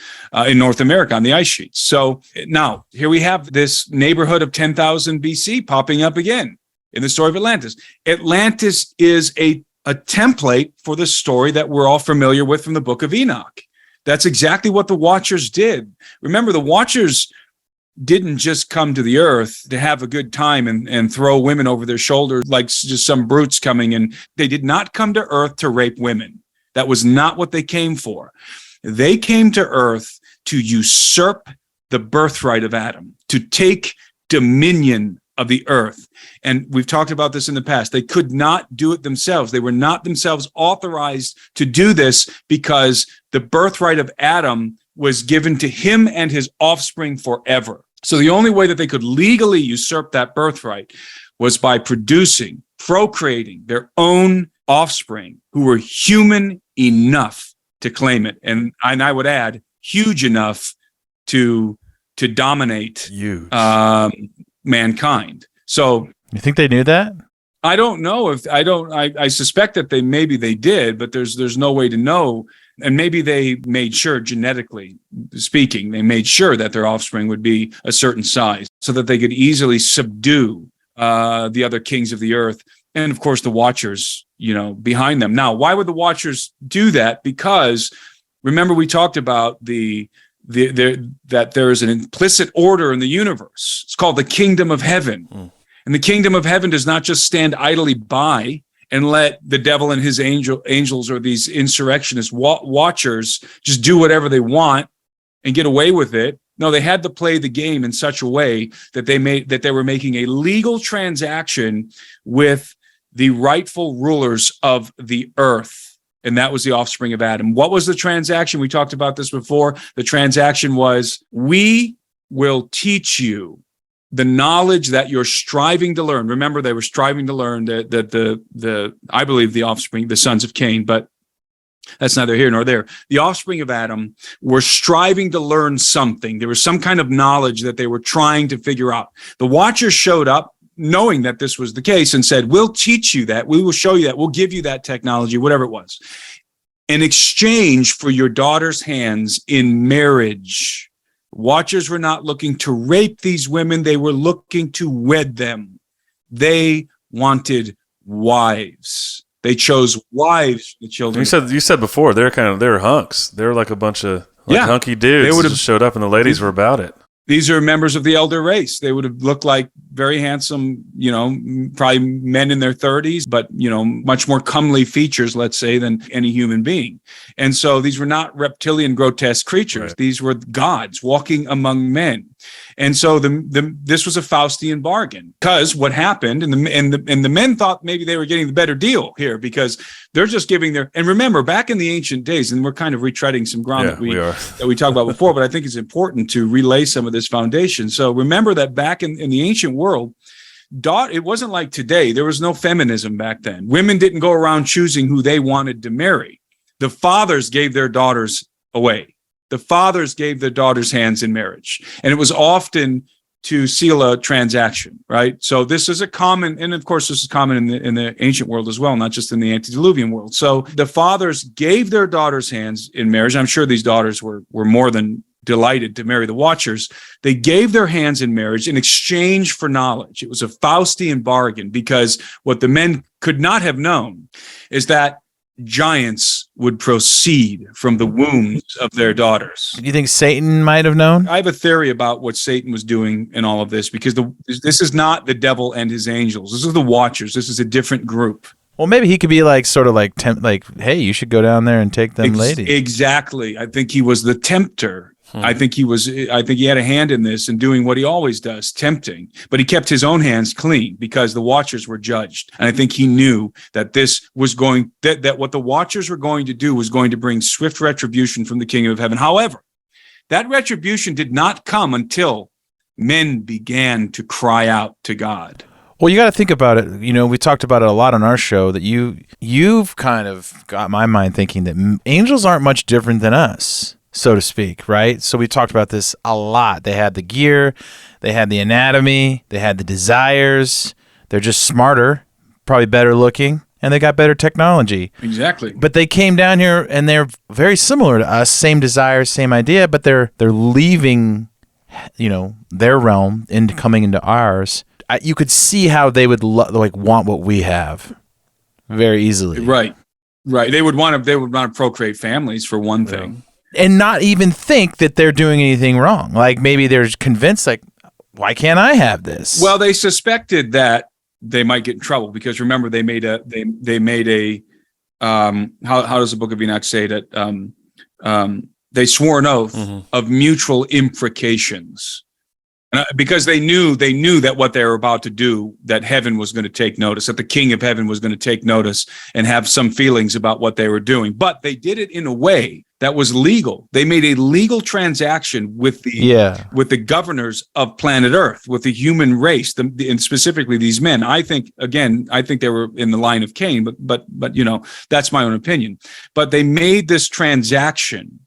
[SPEAKER 1] in North America on the ice sheets. So now here we have this neighborhood of 10,000 BC popping up again in the story of Atlantis. Atlantis is a template for the story that we're all familiar with from the book of Enoch. That's exactly what the Watchers did. Remember, the Watchers didn't just come to the earth to have a good time and throw women over their shoulders like just some brutes coming in. They did not come to earth to rape women. That was not what they came for. They came to earth to usurp the birthright of Adam, to take dominion of the earth. And we've talked about this in the past. They could not do it themselves. They were not themselves authorized to do this because the birthright of Adam was given to him and his offspring forever. So the only way that they could legally usurp that birthright was by procreating their own offspring who were human enough to claim it. And I would add, huge enough to dominate mankind. So
[SPEAKER 7] you think they knew that?
[SPEAKER 1] I don't know I suspect that they did, but there's no way to know And maybe they made sure, genetically speaking, they made sure that their offspring would be a certain size so that they could easily subdue the other kings of the earth. And of course, the Watchers, behind them. Now, why would the Watchers do that? Because remember, we talked about that there is an implicit order in the universe. It's called the kingdom of heaven. And the kingdom of heaven does not just stand idly by and let the devil and his angels or these insurrectionist watchers just do whatever they want and get away with it. No, they had to play the game in such a way that they were making a legal transaction with the rightful rulers of the earth. And that was the offspring of Adam. What was the transaction? We talked about this before. The transaction was, we will teach you the knowledge that you're striving to learn. Remember, they were striving to learn that I believe the offspring, the sons of Cain, but that's neither here nor there. The offspring of Adam were striving to learn something. There was some kind of knowledge that they were trying to figure out. The Watchers showed up knowing that this was the case and said, we'll teach you that. We will show you that. We'll give you that technology, whatever it was, in exchange for your daughter's hands in marriage. Watchers were not looking to rape these women. They were looking to wed them. They wanted wives. They chose wives for the children.
[SPEAKER 8] You said before they were hunks. They were like a bunch of hunky dudes. They would have just showed up, and the ladies were about it.
[SPEAKER 1] These are members of the elder race. They would have looked like very handsome, probably men in their 30s, but, much more comely features, let's say, than any human being. And so these were not reptilian, grotesque creatures. Right. These were gods walking among men. And so this was a Faustian bargain, because what happened, and the men thought maybe they were getting the better deal here, because they're just giving and remember, back in the ancient days, and we're kind of retreading some ground that we talked about before, but I think it's important to relay some of this foundation. So remember that back in the ancient world, it wasn't like today. There was no feminism back then. Women didn't go around choosing who they wanted to marry. The fathers gave their daughters away. The fathers gave their daughters' hands in marriage. And it was often to seal a transaction, right? So this is and of course, this is common in the ancient world as well, not just in the antediluvian world. So the fathers gave their daughters' hands in marriage. I'm sure these daughters were more than delighted to marry the Watchers. They gave their hands in marriage in exchange for knowledge. It was a Faustian bargain, because what the men could not have known is that giants would proceed from the wombs of their daughters.
[SPEAKER 7] Do you think Satan might have known?
[SPEAKER 1] I have a theory about what Satan was doing in all of this, because this is not the devil and his angels. This is the Watchers. This is a different group.
[SPEAKER 7] Well, maybe he could be like, sort of like, hey, you should go down there and take them ladies.
[SPEAKER 1] Exactly. I think he was the tempter. I think he had a hand in this and doing what he always does, tempting, but he kept his own hands clean because the Watchers were judged. And I think he knew that this was that what the Watchers were going to do was going to bring swift retribution from the kingdom of heaven. However, that retribution did not come until men began to cry out to God.
[SPEAKER 7] Well, you got to think about it. We talked about it a lot on our show, that you've kind of got my mind thinking that angels aren't much different than us, so to speak, right? So we talked about this a lot. They had the gear, they had the anatomy, they had the desires. They're just smarter, probably better looking, and they got better technology.
[SPEAKER 1] Exactly.
[SPEAKER 7] But they came down here and they're very similar to us, same desires, same idea, but they're leaving, their realm and coming into ours. You could see how they would want what we have very easily.
[SPEAKER 1] Right. They would want to procreate families, for one thing.
[SPEAKER 7] And not even think that they're doing anything wrong. Like, maybe they're convinced, like, why can't I have this?
[SPEAKER 1] Well, they suspected that they might get in trouble, because remember, they made a how does the Book of Enoch say that they swore an oath of mutual imprecations, because they knew that what they were about to do, that heaven was going to take notice, that the King of Heaven was going to take notice and have some feelings about what they were doing. But they did it in a way that was legal. They made a legal transaction with the governors of planet Earth, with the human race, and specifically these men. I think they were in the line of Cain, but that's my own opinion. But they made this transaction,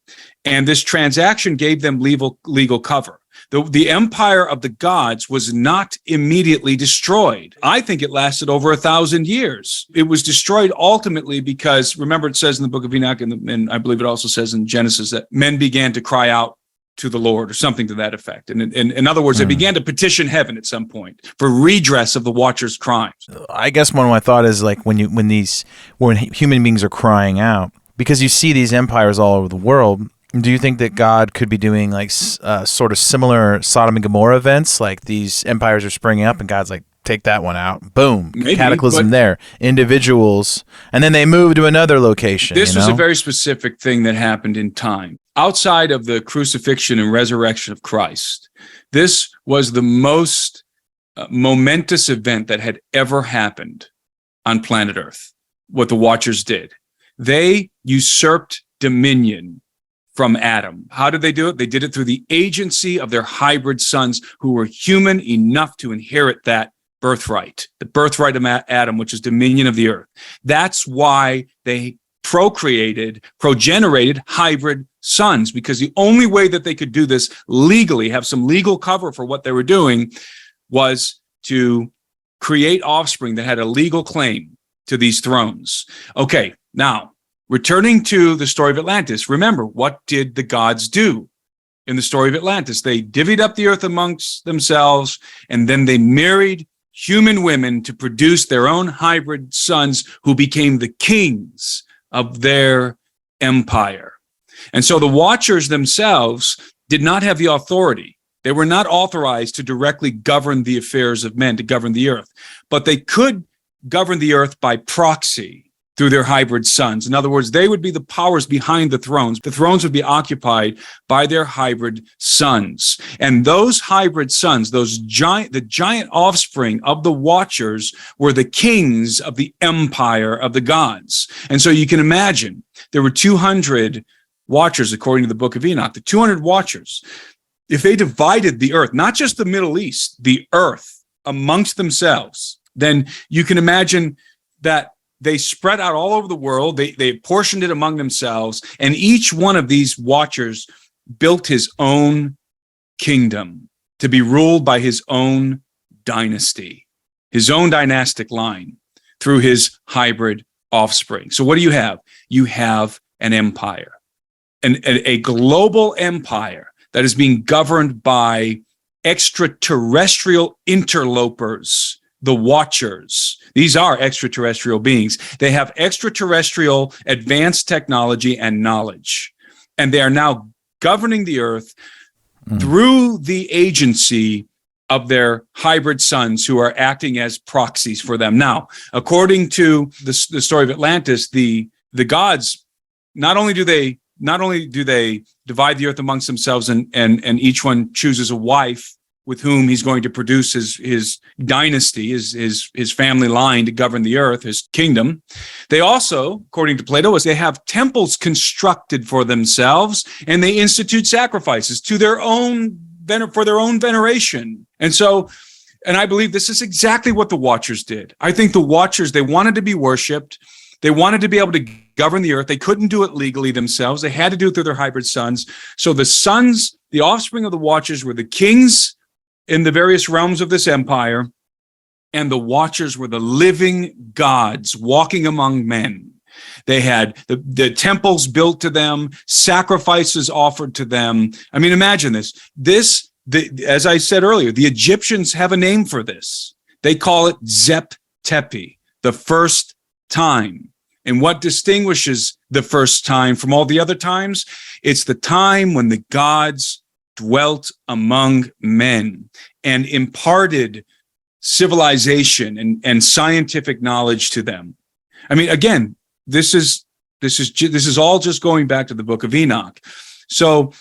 [SPEAKER 1] And this transaction gave them legal cover. The empire of the gods was not immediately destroyed. I think it lasted over 1,000 years. It was destroyed ultimately because, remember, it says in the book of Enoch, and I believe it also says in Genesis, that men began to cry out to the Lord, or something to that effect. And in other words, they began to petition heaven at some point for redress of the Watchers' crimes.
[SPEAKER 7] I guess one of my thought is like when human beings are crying out, because you see these empires all over the world. Do you think that God could be doing like sort of similar Sodom and Gomorrah events? Like these empires are springing up and God's like, take that one out. Boom. Maybe, cataclysm there. Individuals. And then they move to another location.
[SPEAKER 1] This was a very specific thing that happened in time. Outside of the crucifixion and resurrection of Christ, this was the most momentous event that had ever happened on planet Earth, what the Watchers did. They usurped dominion from Adam. How did they do it? They did it through the agency of their hybrid sons who were human enough to inherit that birthright, the birthright of Adam, which is dominion of the earth. That's why they progenerated hybrid sons, because the only way that they could do this legally, have some legal cover for what they were doing, was to create offspring that had a legal claim to these thrones. Okay, now, returning to the story of Atlantis, remember, what did the gods do in the story of Atlantis? They divvied up the earth amongst themselves, and then they married human women to produce their own hybrid sons who became the kings of their empire. And so the Watchers themselves did not have the authority. They were not authorized to directly govern the affairs of men, to govern the earth, but they could govern the earth by proxy through their hybrid sons. In other words, they would be the powers behind the thrones. The thrones would be occupied by their hybrid sons. And those hybrid sons, the giant offspring of the Watchers, were the kings of the empire of the gods. And so you can imagine there were 200 Watchers, according to the book of Enoch. The 200 Watchers, if they divided the earth, not just the Middle East, the earth amongst themselves, then you can imagine that they spread out all over the world. They portioned it among themselves, and each one of these Watchers built his own kingdom to be ruled by his own dynasty, his own dynastic line through his hybrid offspring. So what do you have? You have an empire, a global empire that is being governed by extraterrestrial interlopers, the Watchers. These are extraterrestrial beings. They have extraterrestrial advanced technology and knowledge, and they are now governing the earth through the agency of their hybrid sons who are acting as proxies for them. Now, according to the story of Atlantis, the gods, not only do they divide the earth amongst themselves and each one chooses a wife with whom he's going to produce his dynasty, his family line to govern the earth, his kingdom. They also, according to Plato, they have temples constructed for themselves, and they institute sacrifices for their own veneration. And I believe this is exactly what the Watchers did. I think the Watchers, they wanted to be worshipped. They wanted to be able to govern the earth. They couldn't do it legally themselves. They had to do it through their hybrid sons. So the sons, the offspring of the Watchers, were the kings in the various realms of this empire, and the Watchers were the living gods walking among men. They had the temples built to them, sacrifices offered to them. I mean, imagine this. As I said earlier, the Egyptians have a name for this. They call it Zep Tepi, the first time. And what distinguishes the first time from all the other times? It's the time when the gods dwelt among men and imparted civilization and scientific knowledge to them. I mean, again, this is all just going back to the book of Enoch. So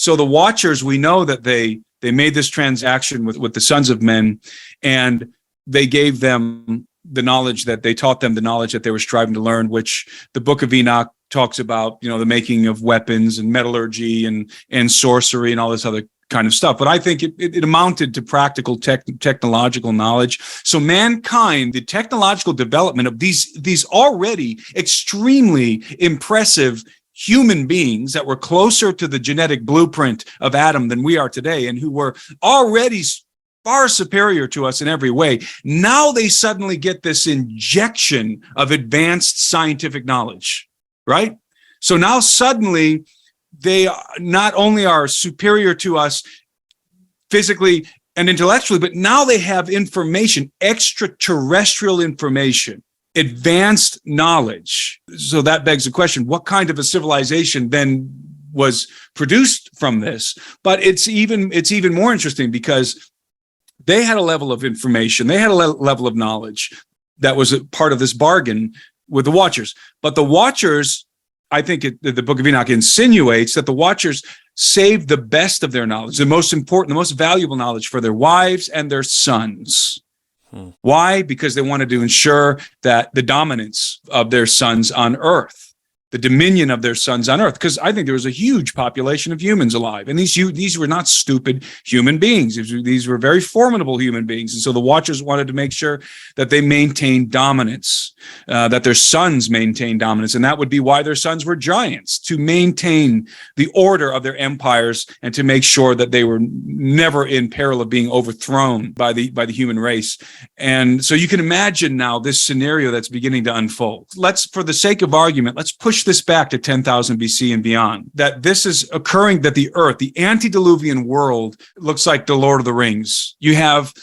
[SPEAKER 1] the Watchers, we know that they made this transaction with the sons of men, and they gave them the knowledge that they taught them, the knowledge that they were striving to learn, which the book of Enoch talks about, the making of weapons and metallurgy and sorcery and all this other kind of stuff. But I think it amounted to practical technological knowledge. So mankind, the technological development of these already extremely impressive human beings that were closer to the genetic blueprint of Adam than we are today, and who were already far superior to us in every way. Now they suddenly get this injection of advanced scientific knowledge, right? So now suddenly they not only are superior to us physically and intellectually, but now they have information, extraterrestrial information, advanced knowledge. So that begs the question, what kind of a civilization then was produced from this? But it's even more interesting because they had a level of information, they had a level of knowledge that was a part of this bargain with the Watchers. But the Watchers, I think the Book of Enoch insinuates that the Watchers saved the best of their knowledge, the most important, the most valuable knowledge for their wives and their sons. Why? Because they wanted to ensure that the dominance of their sons on earth, the dominion of their sons on earth, because I think there was a huge population of humans alive. And these were not stupid human beings. These were very formidable human beings. And so the Watchers wanted to make sure that they maintained dominance, that their sons maintained dominance. And that would be why their sons were giants, to maintain the order of their empires and to make sure that they were never in peril of being overthrown by the human race. And so you can imagine now this scenario that's beginning to unfold. For the sake of argument, let's push this back to 10,000 BC and beyond, that this is occurring, that the earth, the antediluvian world, looks like the Lord of the Rings. You have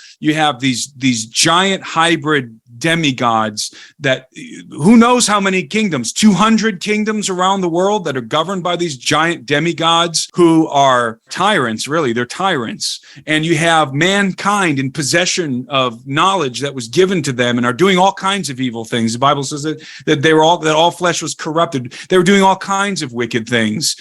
[SPEAKER 1] these giant hybrid demigods that, who knows how many kingdoms, 200 kingdoms around the world that are governed by these giant demigods who are tyrants, really, they're tyrants. And you have mankind in possession of knowledge that was given to them and are doing all kinds of evil things. The Bible says that all flesh was corrupted. They were doing all kinds of wicked things,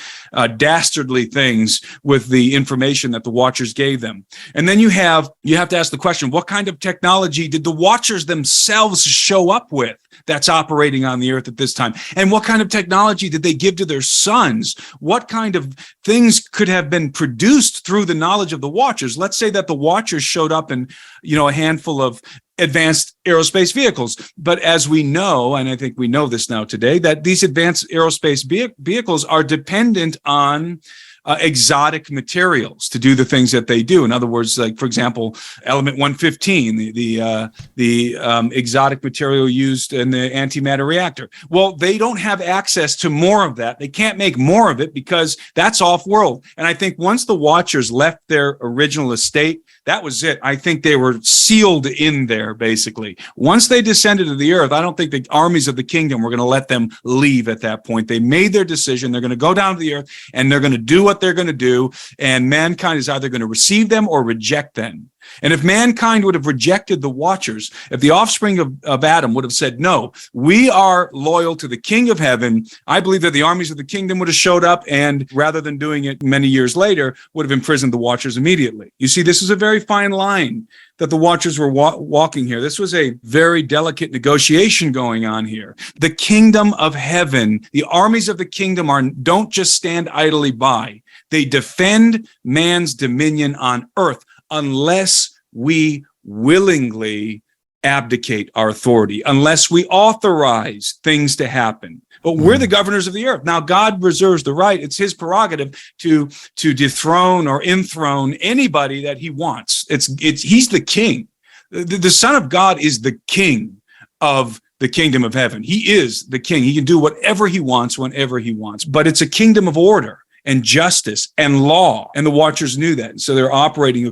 [SPEAKER 1] dastardly things with the information that the Watchers gave them. And then you have to ask the question, what kind of technology did the Watchers themselves show up with that's operating on the earth at this time? And what kind of technology did they give to their sons? What kind of things could have been produced through the knowledge of the Watchers? Let's say that the Watchers showed up in, a handful of advanced aerospace vehicles. But as we know, and I think we know this now today, that these advanced aerospace vehicles are dependent on exotic materials to do the things that they do. In other words, like, for example, element 115, the exotic material used in the antimatter reactor. Well, they don't have access to more of that. They can't make more of it because that's off-world. And I think once the Watchers left their original estate, that was it. I think they were sealed in there, basically. Once they descended to the earth, I don't think the armies of the kingdom were going to let them leave at that point. They made their decision. They're going to go down to the earth, and they're going to do what they're going to do, and mankind is either going to receive them or reject them. And if mankind would have rejected the Watchers, if the offspring of Adam would have said, no, we are loyal to the King of Heaven, I believe that the armies of the kingdom would have showed up, and rather than doing it many years later, would have imprisoned the Watchers immediately. You see, this is a very fine line that the Watchers were walking here. This was a very delicate negotiation going on here. The kingdom of heaven, the armies of the kingdom don't just stand idly by. They defend man's dominion on earth, unless we willingly abdicate our authority, unless we authorize things to happen. But we're the governors of the earth. Now, God reserves the right. It's his prerogative to dethrone or enthrone anybody that he wants. He's the king. The Son of God is the king of the kingdom of heaven. He is the king. He can do whatever he wants, whenever he wants. But it's a kingdom of order and justice and law. And the Watchers knew that. So they're operating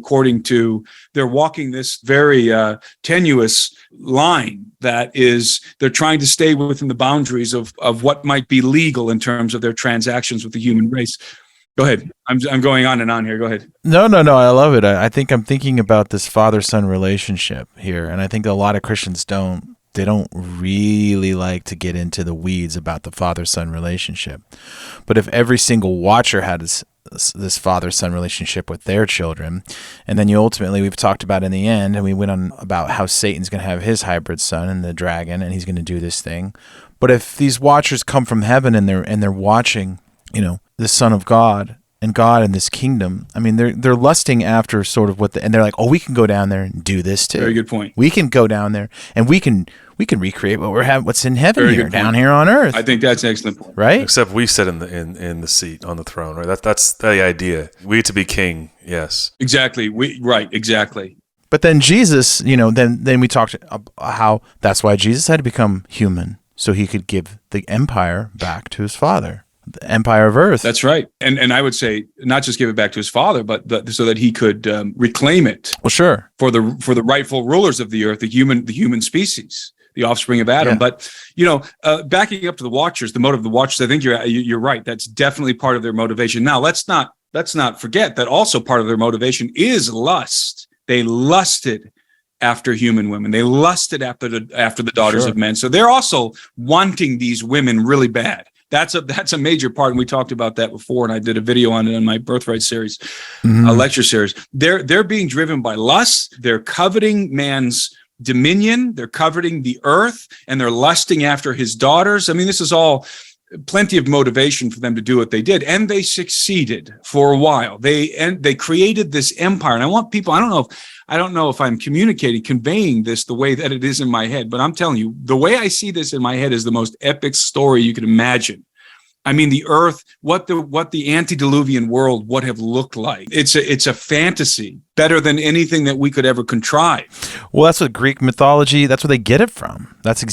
[SPEAKER 1] they're walking this very tenuous line that is, they're trying to stay within the boundaries of what might be legal in terms of their transactions with the human race. Go ahead. I'm going on and on here. Go ahead.
[SPEAKER 7] No. I love it. I think I'm thinking about this father-son relationship here. And I think a lot of Christians don't really like to get into the weeds about the father-son relationship. But if every single Watcher had this father-son relationship with their children, and then we've talked about in the end, and we went on about how Satan's going to have his hybrid son and the dragon, and he's going to do this thing. But if these Watchers come from heaven and they're watching, the Son of God and God and this kingdom, I mean, they're lusting after sort of and they're like, oh, we can go down there and do this too.
[SPEAKER 1] Very good point.
[SPEAKER 7] We can go down there and we can recreate what's in heaven
[SPEAKER 1] Very
[SPEAKER 7] here,
[SPEAKER 1] good
[SPEAKER 7] down
[SPEAKER 1] point.
[SPEAKER 7] here on earth.
[SPEAKER 1] I think that's an excellent point.
[SPEAKER 7] Right?
[SPEAKER 8] Except we sit in the seat on the throne, right? That's the idea. We get to be king. Yes.
[SPEAKER 1] Exactly. Exactly.
[SPEAKER 7] But then Jesus, then we talked about how that's why Jesus had to become human, so he could give the empire back to his father, the empire of earth.
[SPEAKER 1] That's right. And I would say not just give it back to his father, but so that he could reclaim it.
[SPEAKER 7] Well, sure.
[SPEAKER 1] For the rightful rulers of the earth, the human species, the offspring of Adam.
[SPEAKER 7] Yeah.
[SPEAKER 1] But backing up to the Watchers, the motive of the Watchers, I think you're right. That's definitely part of their motivation. Now, let's not forget that also part of their motivation is lust. They lusted after human women. They lusted after the daughters of men. So they're also wanting these women really bad. That's a major part, and we talked about that before, and I did a video on it on my Birthright series, lecture series. They're being driven by lust. They're coveting man's dominion. They're coveting the earth, and they're lusting after his daughters. I mean, this is all plenty of motivation for them to do what they did, and they succeeded for a while. They created this empire, and I want people. I don't know if I'm conveying this the way that it is in my head, but I'm telling you, the way I see this in my head is the most epic story you can imagine. I mean, the earth, what the antediluvian world would have looked like. It's a fantasy better than anything that we could ever contrive. Well,
[SPEAKER 7] that's what Greek mythology, that's where they get it from. That's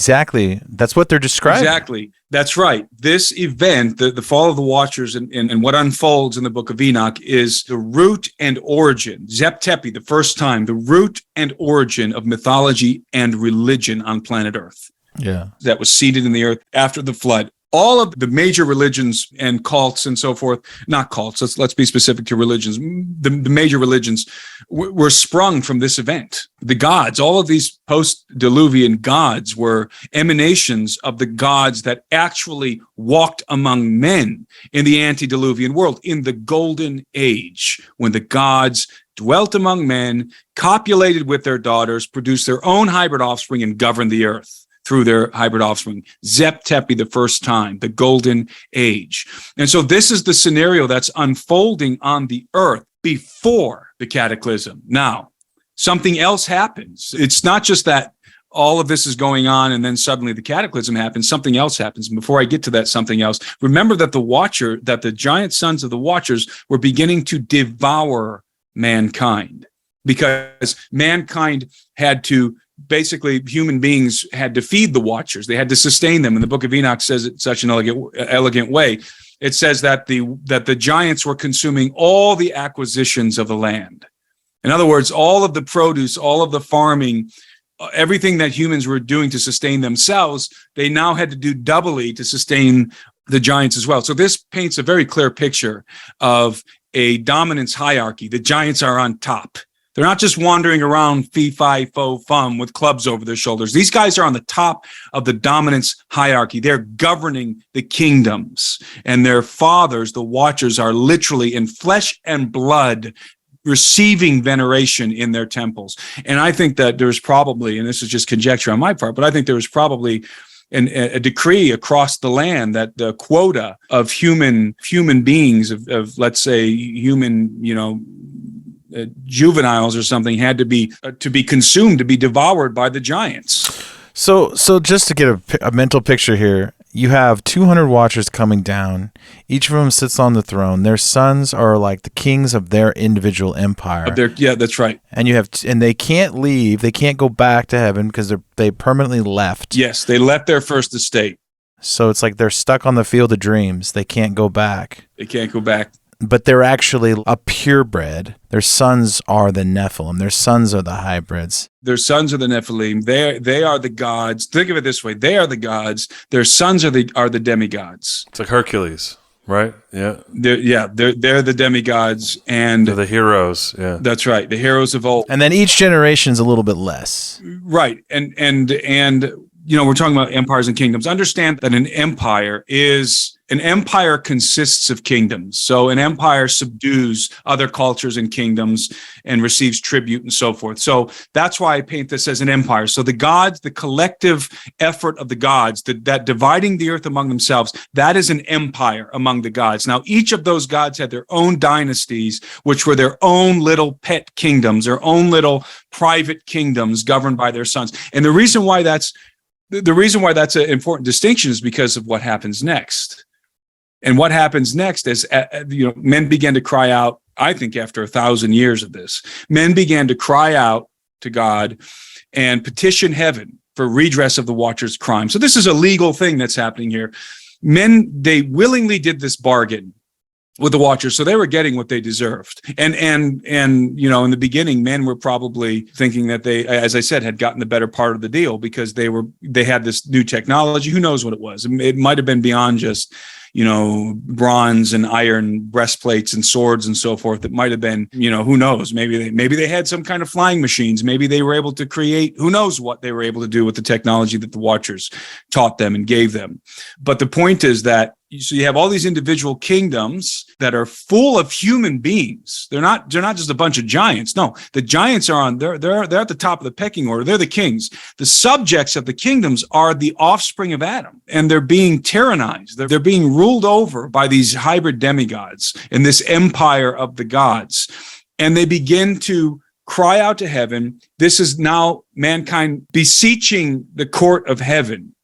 [SPEAKER 7] what they're describing.
[SPEAKER 1] Exactly. That's right. This event, the fall of the Watchers and what unfolds in the book of Enoch is the root and origin, Zep Tepi, the first time, the root and origin of mythology and religion on planet Earth.
[SPEAKER 7] Yeah.
[SPEAKER 1] That was seeded in the earth after the flood. All of the major religions and cults and so forth, not cults, let's be specific to religions. The major religions were sprung from this event. The gods, all of these post-Diluvian gods were emanations of the gods that actually walked among men in the antediluvian world, in the golden age, when the gods dwelt among men, copulated with their daughters, produced their own hybrid offspring, and governed the earth through their hybrid offspring. Zep Tepi, the first time, the golden age. And so this is the scenario that's unfolding on the earth before the cataclysm. Now, something else happens. It's not just that all of this is going on and then suddenly the cataclysm happens. Something else happens. And before I get to that something else, remember that the giant sons of the Watchers were beginning to devour mankind, because mankind had to, basically, human beings had to feed the Watchers. They had to sustain them. And the book of Enoch says it in such an elegant way. It says that the giants were consuming all the acquisitions of the land. In other words, all of the produce, all of the farming, everything that humans were doing to sustain themselves, they now had to do doubly to sustain the giants as well. So this paints a very clear picture of a dominance hierarchy. The giants are on top. They're not just wandering around fee-fi-fo-fum with clubs over their shoulders. These guys are on the top of the dominance hierarchy. They're governing the kingdoms, and their fathers, the Watchers, are literally in flesh and blood receiving veneration in their temples. And I think that there's probably, and this is just conjecture on my part, but I think there was probably a decree across the land that the quota of human beings, of let's say human, juveniles or something, had to be consumed, to be devoured by the giants.
[SPEAKER 7] So just to get a mental picture here, you have 200 Watchers coming down. Each of them sits on the throne. Their sons are like the kings of their individual empire.
[SPEAKER 1] Yeah, that's right.
[SPEAKER 7] And and they can't leave. They can't go back to heaven because they permanently left.
[SPEAKER 1] Yes, they left their first estate.
[SPEAKER 7] So it's like they're stuck on the field of dreams. They can't go back.
[SPEAKER 1] They can't go back.
[SPEAKER 7] But they're actually a purebred. Their sons are the Nephilim. Their sons are the hybrids.
[SPEAKER 1] Their sons are the Nephilim. They are the gods. Think of it this way: they are the gods. Their sons are the demigods.
[SPEAKER 8] It's like Hercules, right? Yeah.
[SPEAKER 1] They're the demigods, and
[SPEAKER 8] they're the heroes. Yeah,
[SPEAKER 1] that's right. The heroes of old.
[SPEAKER 7] And then each generation's a little bit less.
[SPEAKER 1] Right, and we're talking about empires and kingdoms. Understand that an empire consists of kingdoms. So an empire subdues other cultures and kingdoms and receives tribute and so forth. So that's why I paint this as an empire. So the gods, the collective effort of the gods, that dividing the earth among themselves, that is an empire among the gods. Now, each of those gods had their own dynasties, which were their own little pet kingdoms, their own little private kingdoms governed by their sons. And the reason why that's an important distinction is because of what happens next. And what happens next is, men began to cry out, I think after 1,000 years of this, men began to cry out to God and petition heaven for redress of the Watchers' crime. So this is a legal thing that's happening here. Men, they willingly did this bargain with the Watchers, so they were getting what they deserved. And in the beginning, men were probably thinking that they, as I said, had gotten the better part of the deal because they had this new technology. Who knows what it was? It might have been beyond just bronze and iron breastplates and swords and so forth. It might have been, who knows? Maybe they had some kind of flying machines. Maybe they were able to create, who knows what they were able to do with the technology that the Watchers taught them and gave them. But the point is that, so you have all these individual kingdoms that are full of human beings. They're not just a bunch of giants. No, the giants are they're at the top of the pecking order. They're the kings. The subjects of the kingdoms are the offspring of Adam, and they're being tyrannized. They're being ruled over by these hybrid demigods in this empire of the gods. And they begin to cry out to heaven. This is now mankind beseeching the court of heaven,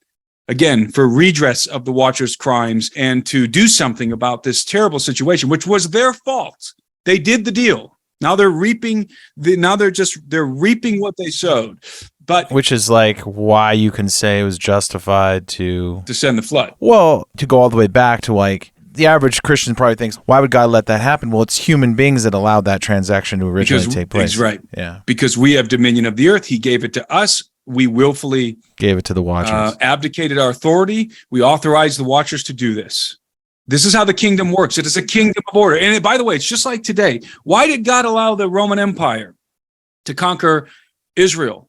[SPEAKER 1] again, for redress of the Watchers' crimes and to do something about this terrible situation, which was their fault. They did the deal. Now they're reaping. They're reaping what they sowed. But
[SPEAKER 7] which is like why you can say it was justified to
[SPEAKER 1] send the flood.
[SPEAKER 7] Well, to go all the way back to like the average Christian probably thinks, why would God let that happen? Well, it's human beings that allowed that transaction to originally take place.
[SPEAKER 1] He's right.
[SPEAKER 7] Yeah.
[SPEAKER 1] Because we have dominion of the earth. He gave it to us. We willfully
[SPEAKER 7] gave it to the Watchers,
[SPEAKER 1] abdicated our authority. We authorized the Watchers to do this. This is how the kingdom works. It is a kingdom of order. And by the way, it's just like today. Why did God allow the Roman Empire to conquer Israel,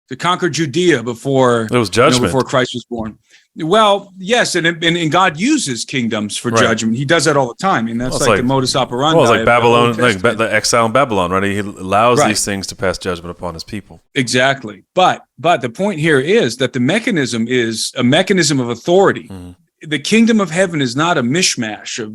[SPEAKER 1] to conquer Judea before
[SPEAKER 8] it was judgment,
[SPEAKER 1] before Christ was born? Well, yes, and God uses kingdoms for judgment. He does that all the time, and that's like the modus operandi.
[SPEAKER 8] Well, it's like Babylon, like the exile in Babylon, right? He allows these things to pass judgment upon his people.
[SPEAKER 1] Exactly, but the point here is that the mechanism is a mechanism of authority. Mm-hmm. The kingdom of heaven is not a mishmash of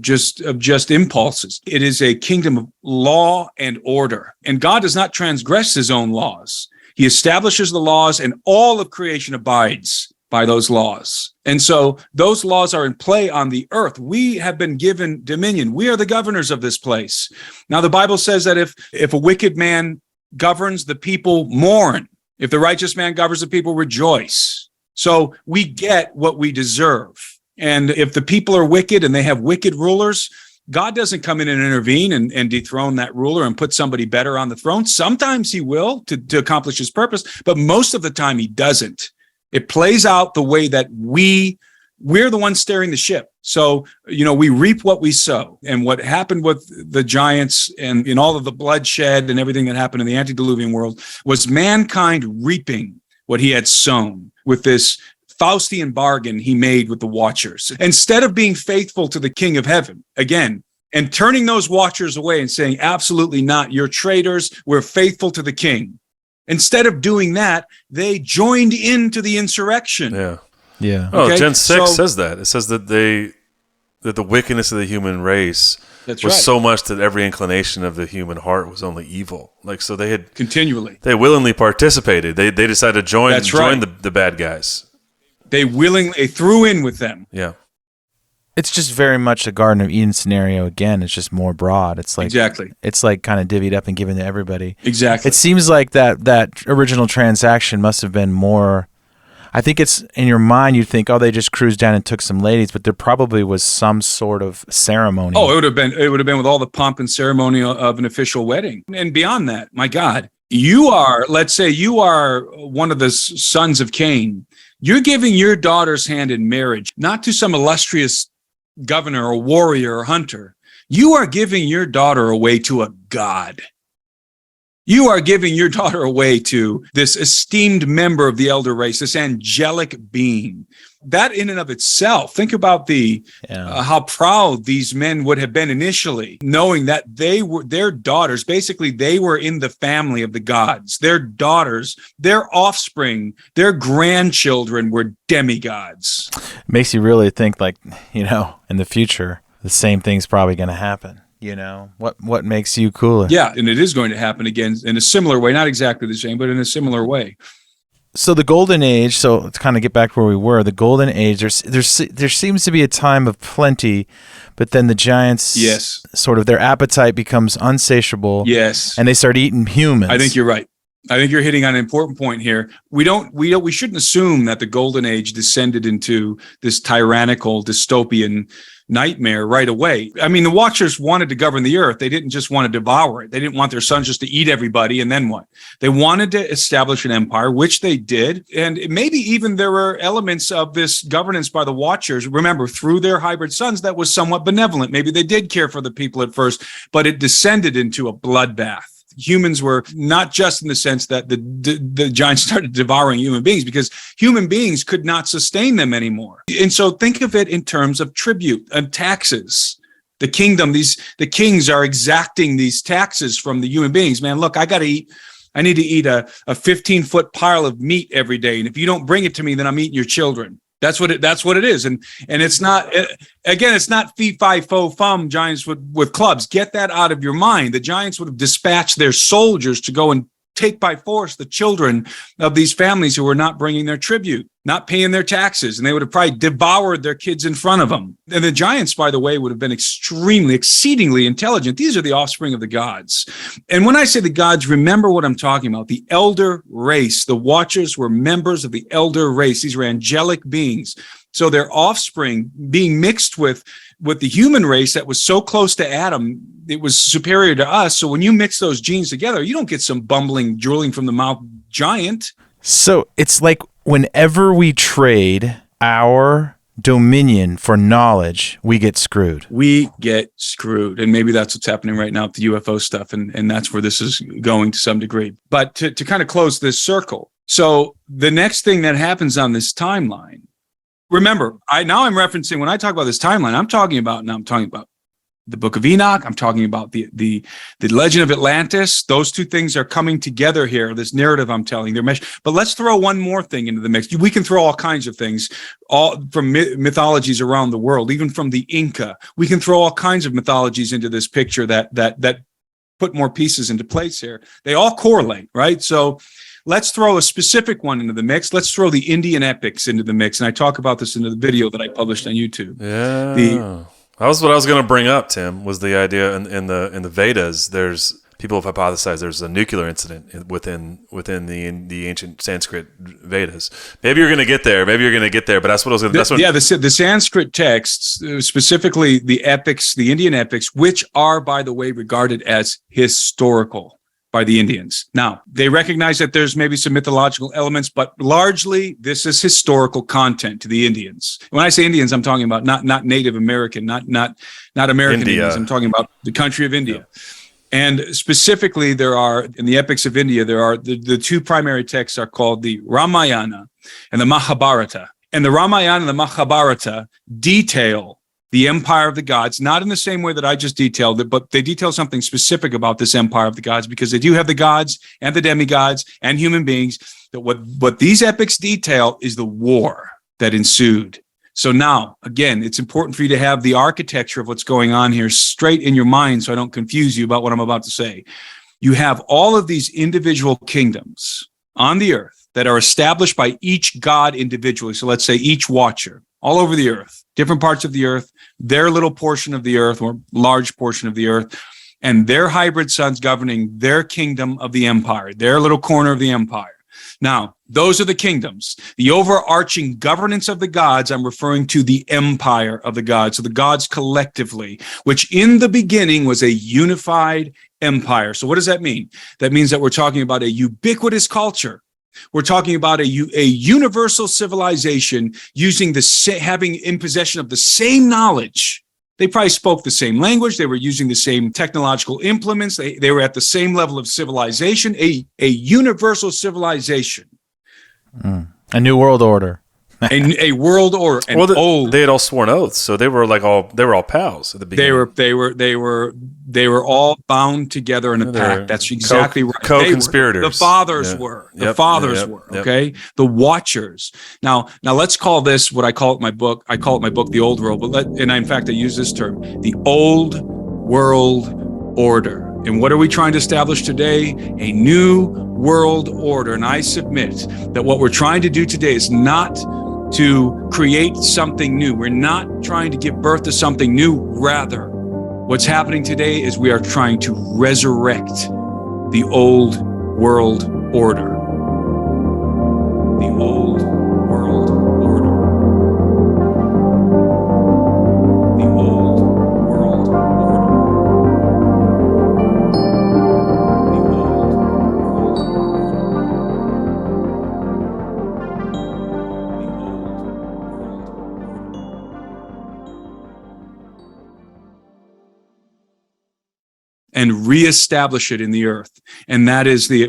[SPEAKER 1] just impulses. It is a kingdom of law and order, and God does not transgress his own laws. He establishes the laws, and all of creation abides by those laws. And so those laws are in play on the earth. We have been given dominion. We are the governors of this place. Now, the Bible says that if a wicked man governs, the people mourn. If the righteous man governs, the people rejoice. So we get what we deserve. And if the people are wicked and they have wicked rulers, God doesn't come in and intervene and dethrone that ruler and put somebody better on the throne. Sometimes he will to accomplish his purpose, but most of the time he doesn't. It plays out the way that we're the ones steering the ship. So, we reap what we sow. And what happened with the giants and in all of the bloodshed and everything that happened in the antediluvian world was mankind reaping what he had sown with this Faustian bargain he made with the Watchers. Instead of being faithful to the King of Heaven, again, and turning those Watchers away and saying, absolutely not, you're traitors, we're faithful to the King. Instead of doing that, they joined into the insurrection.
[SPEAKER 8] Yeah.
[SPEAKER 7] Yeah.
[SPEAKER 8] Oh, okay? Gen 6 says that. It says that that the wickedness of the human race was so much that every inclination of the human heart was only evil. Like, so they had
[SPEAKER 1] continually.
[SPEAKER 8] They willingly participated. They decided to join the bad guys.
[SPEAKER 1] They willingly threw in with them.
[SPEAKER 8] Yeah.
[SPEAKER 7] It's just very much a Garden of Eden scenario again. It's just more broad. It's like
[SPEAKER 1] exactly.
[SPEAKER 7] It's like kind of divvied up and given to everybody.
[SPEAKER 1] Exactly.
[SPEAKER 7] It seems like that original transaction must have been more. I think it's in your mind. You'd think, oh, they just cruised down and took some ladies, but there probably was some sort of ceremony.
[SPEAKER 1] Oh, it would have been with all the pomp and ceremony of an official wedding, and beyond that. My God, let's say you are one of the sons of Cain. You're giving your daughter's hand in marriage, not to some illustrious governor or warrior or hunter. You are giving your daughter away to a god. You are giving your daughter away to this esteemed member of the elder race, this angelic being. That in and of itself, think about how proud these men would have been initially, knowing that they were their daughters. Basically, they were in the family of the gods. Their daughters, their offspring, their grandchildren were demigods.
[SPEAKER 7] Makes you really think, like, in the future, the same thing's probably going to happen. What makes you cooler?
[SPEAKER 1] Yeah, and it is going to happen again in a similar way, not exactly the same, but in a similar way.
[SPEAKER 7] So the golden age, so let's kind of get back where we were. The golden age, there seems to be a time of plenty, but then the giants,
[SPEAKER 1] yes,
[SPEAKER 7] sort of their appetite becomes unsatiable.
[SPEAKER 1] Yes.
[SPEAKER 7] And they start eating humans.
[SPEAKER 1] I think you're right. I think you're hitting on an important point here. We shouldn't assume that the golden age descended into this tyrannical dystopian nightmare right away. I mean, the Watchers wanted to govern the earth. They didn't just want to devour it. They didn't want their sons just to eat everybody and then what? They wanted to establish an empire, which they did. And maybe even there were elements of this governance by the Watchers, remember, through their hybrid sons, that was somewhat benevolent. Maybe they did care for the people at first, but it descended into a bloodbath. Humans were not just in the sense that the giants started devouring human beings, because human beings could not sustain them anymore. And so think of it in terms of tribute and taxes. The kingdom, the kings are exacting these taxes from the human beings. Man, look, I need to eat a 15-foot pile of meat every day. And if you don't bring it to me, then I'm eating your children. That's what it is. And it's not, again, it's not fee, fi, fo, fum giants with clubs. Get that out of your mind. The giants would have dispatched their soldiers to go and take by force the children of these families who were not bringing their tribute, not paying their taxes. And they would have probably devoured their kids in front of them. And the giants, by the way, would have been exceedingly intelligent. These are the offspring of the gods. And when I say the gods, remember what I'm talking about. The elder race, the Watchers were members of the elder race. These were angelic beings. So their offspring being mixed with the human race that was so close to Adam, it was superior to us. So when you mix those genes together, you don't get some bumbling, drooling from the mouth giant.
[SPEAKER 7] So it's like whenever we trade our dominion for knowledge, we get screwed.
[SPEAKER 1] We get screwed. And maybe that's what's happening right now with the UFO stuff. And that's where this is going to some degree. But to kind of close this circle. So the next thing that happens on this timeline, remember, I'm referencing, when I talk about this timeline, I'm talking about the Book of Enoch. I'm talking about the Legend of Atlantis. Those two things are coming together here. This narrative I'm telling, they're meshed. But let's throw one more thing into the mix. We can throw all kinds of things, all from mythologies around the world, even from the Inca. We can throw all kinds of mythologies into this picture that put more pieces into place here. They all correlate, right? So let's throw a specific one into the mix. Let's throw the Indian epics into the mix. And I talk about this in the video that I published on YouTube.
[SPEAKER 8] Yeah. That was what I was going to bring up, Tim, was the idea in the Vedas. There's people have hypothesized there's a nuclear incident within the ancient Sanskrit Vedas. Maybe you're going to get there. But that's what I was going to.
[SPEAKER 1] The Sanskrit texts, specifically the epics, the Indian epics, which are, by the way, regarded as historical by the Indians. Now, they recognize that there's maybe some mythological elements, but largely this is historical content to the Indians. When I say Indians, I'm talking about not Native American, not American
[SPEAKER 8] India.
[SPEAKER 1] Indians. I'm talking about the country of India. Yeah. And specifically, there are, in the epics of India, there are the two primary texts are called the Ramayana and the Mahabharata. And the Ramayana and the Mahabharata detail the empire of the gods, not in the same way that I just detailed it, but they detail something specific about this empire of the gods, because they do have the gods and the demigods and human beings. That what these epics detail is the war that ensued. So now, again, it's important for you to have the architecture of what's going on here straight in your mind, so I don't confuse you about what I'm about to say. You have all of these individual kingdoms on the earth that are established by each god individually. So let's say each Watcher all over the earth, different parts of the earth, their little portion of the earth or large portion of the earth, and their hybrid sons governing their kingdom of the empire, their little corner of the empire. Now, those are the kingdoms. The overarching governance of the gods, I'm referring to the empire of the gods, so the gods collectively, which in the beginning was a unified empire. So what does that mean? That means that we're talking about a ubiquitous culture. We're talking about a universal civilization using having in possession of the same knowledge They probably spoke the same language. They were using the same technological implements. They were at the same level of civilization, a universal civilization.
[SPEAKER 7] A new world order.
[SPEAKER 1] a world order.
[SPEAKER 8] They had all sworn oaths, so they were all pals at the beginning.
[SPEAKER 1] They were all bound together in a pact. That's exactly right.
[SPEAKER 8] Co-conspirators.
[SPEAKER 1] The fathers were. The fathers were. Okay. The Watchers. Now let's call this what I call it in my book. I call it my book, The Old World. In fact, I use this term, the Old World Order. And what are we trying to establish today? A new world order. And I submit that what we're trying to do today is not to create something new. We're not trying to give birth to something new. Rather, what's happening today is we are trying to resurrect the old world order. The old world order. The old world order. The old world and reestablish it in the earth. And that is I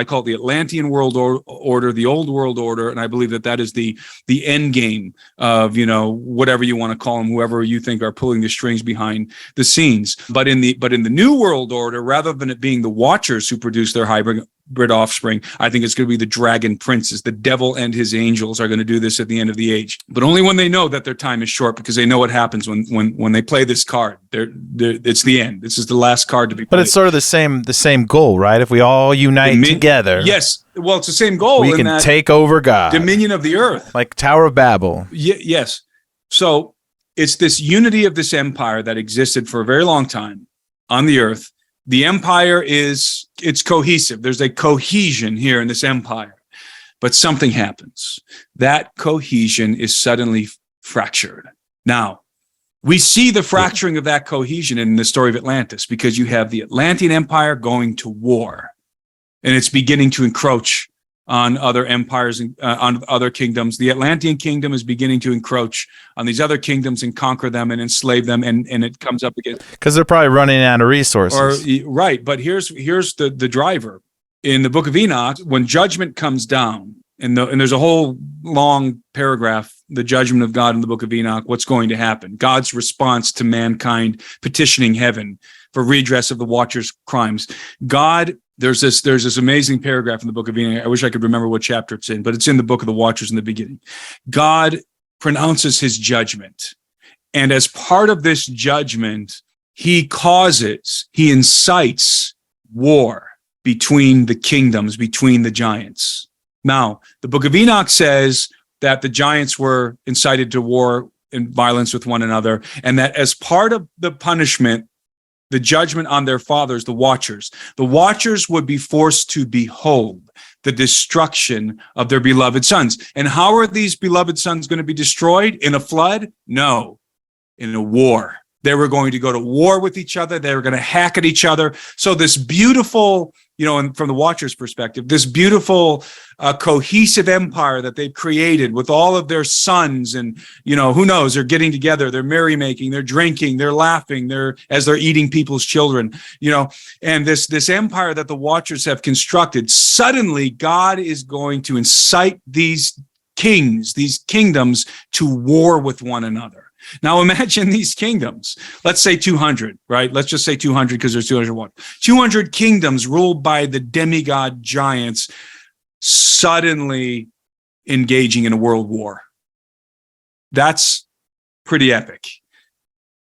[SPEAKER 1] call it the Atlantean world order, the old world order. And I believe that is the end game of, whatever you want to call them, whoever you think are pulling the strings behind the scenes. But in the new world order, rather than it being the Watchers who produce their hybrid offspring, I think it's going to be the dragon princes. The devil and his angels are going to do this at the end of the age, but only when they know that their time is short, because they know what happens when they play this card. It's the end. This is the last card to be played.
[SPEAKER 7] But it's sort of the same goal, right? If we all unite together.
[SPEAKER 1] Yes. Well, it's the same goal.
[SPEAKER 7] We can take over God.
[SPEAKER 1] Dominion of the earth.
[SPEAKER 7] Like Tower of Babel.
[SPEAKER 1] Yes. So it's this unity of this empire that existed for a very long time on the earth. The empire it's cohesive. There's a cohesion here in this empire, but something happens. That cohesion is suddenly fractured. Now, we see the fracturing of that cohesion in the story of Atlantis, because you have the Atlantean Empire going to war, and it's beginning to encroach on other empires and on other kingdoms. The Atlantean kingdom is beginning to encroach on these other kingdoms and conquer them and enslave them, and it comes up again
[SPEAKER 7] because they're probably running out of resources.
[SPEAKER 1] Right, but here's the driver in the Book of Enoch. When judgment comes down, and there's a whole long paragraph, the judgment of God in the Book of Enoch. What's going to happen? God's response to mankind petitioning heaven for redress of the Watchers' crimes. There's this amazing paragraph in the Book of Enoch. I wish I could remember what chapter it's in, but it's in the Book of the Watchers in the beginning. God pronounces his judgment. And as part of this judgment, he incites war between the kingdoms, between the giants. Now, the Book of Enoch says that the giants were incited to war and violence with one another, and that as part of the punishment, the judgment on their fathers, the Watchers would be forced to behold the destruction of their beloved sons. And how are these beloved sons going to be destroyed? In a flood? No, in a war. They were going to go to war with each other. They were going to hack at each other. So this beautiful, and from the Watchers' perspective, this beautiful cohesive empire that they've created with all of their sons, and who knows, they're getting together, they're merrymaking, they're drinking, they're laughing, as they're eating people's children, and this empire that the Watchers have constructed. Suddenly, God is going to incite these kingdoms to war with one another. Now imagine these kingdoms. Let's say 200, right? Let's just say 200 because there's 201. 200 kingdoms ruled by the demigod giants suddenly engaging in a world war. That's pretty epic.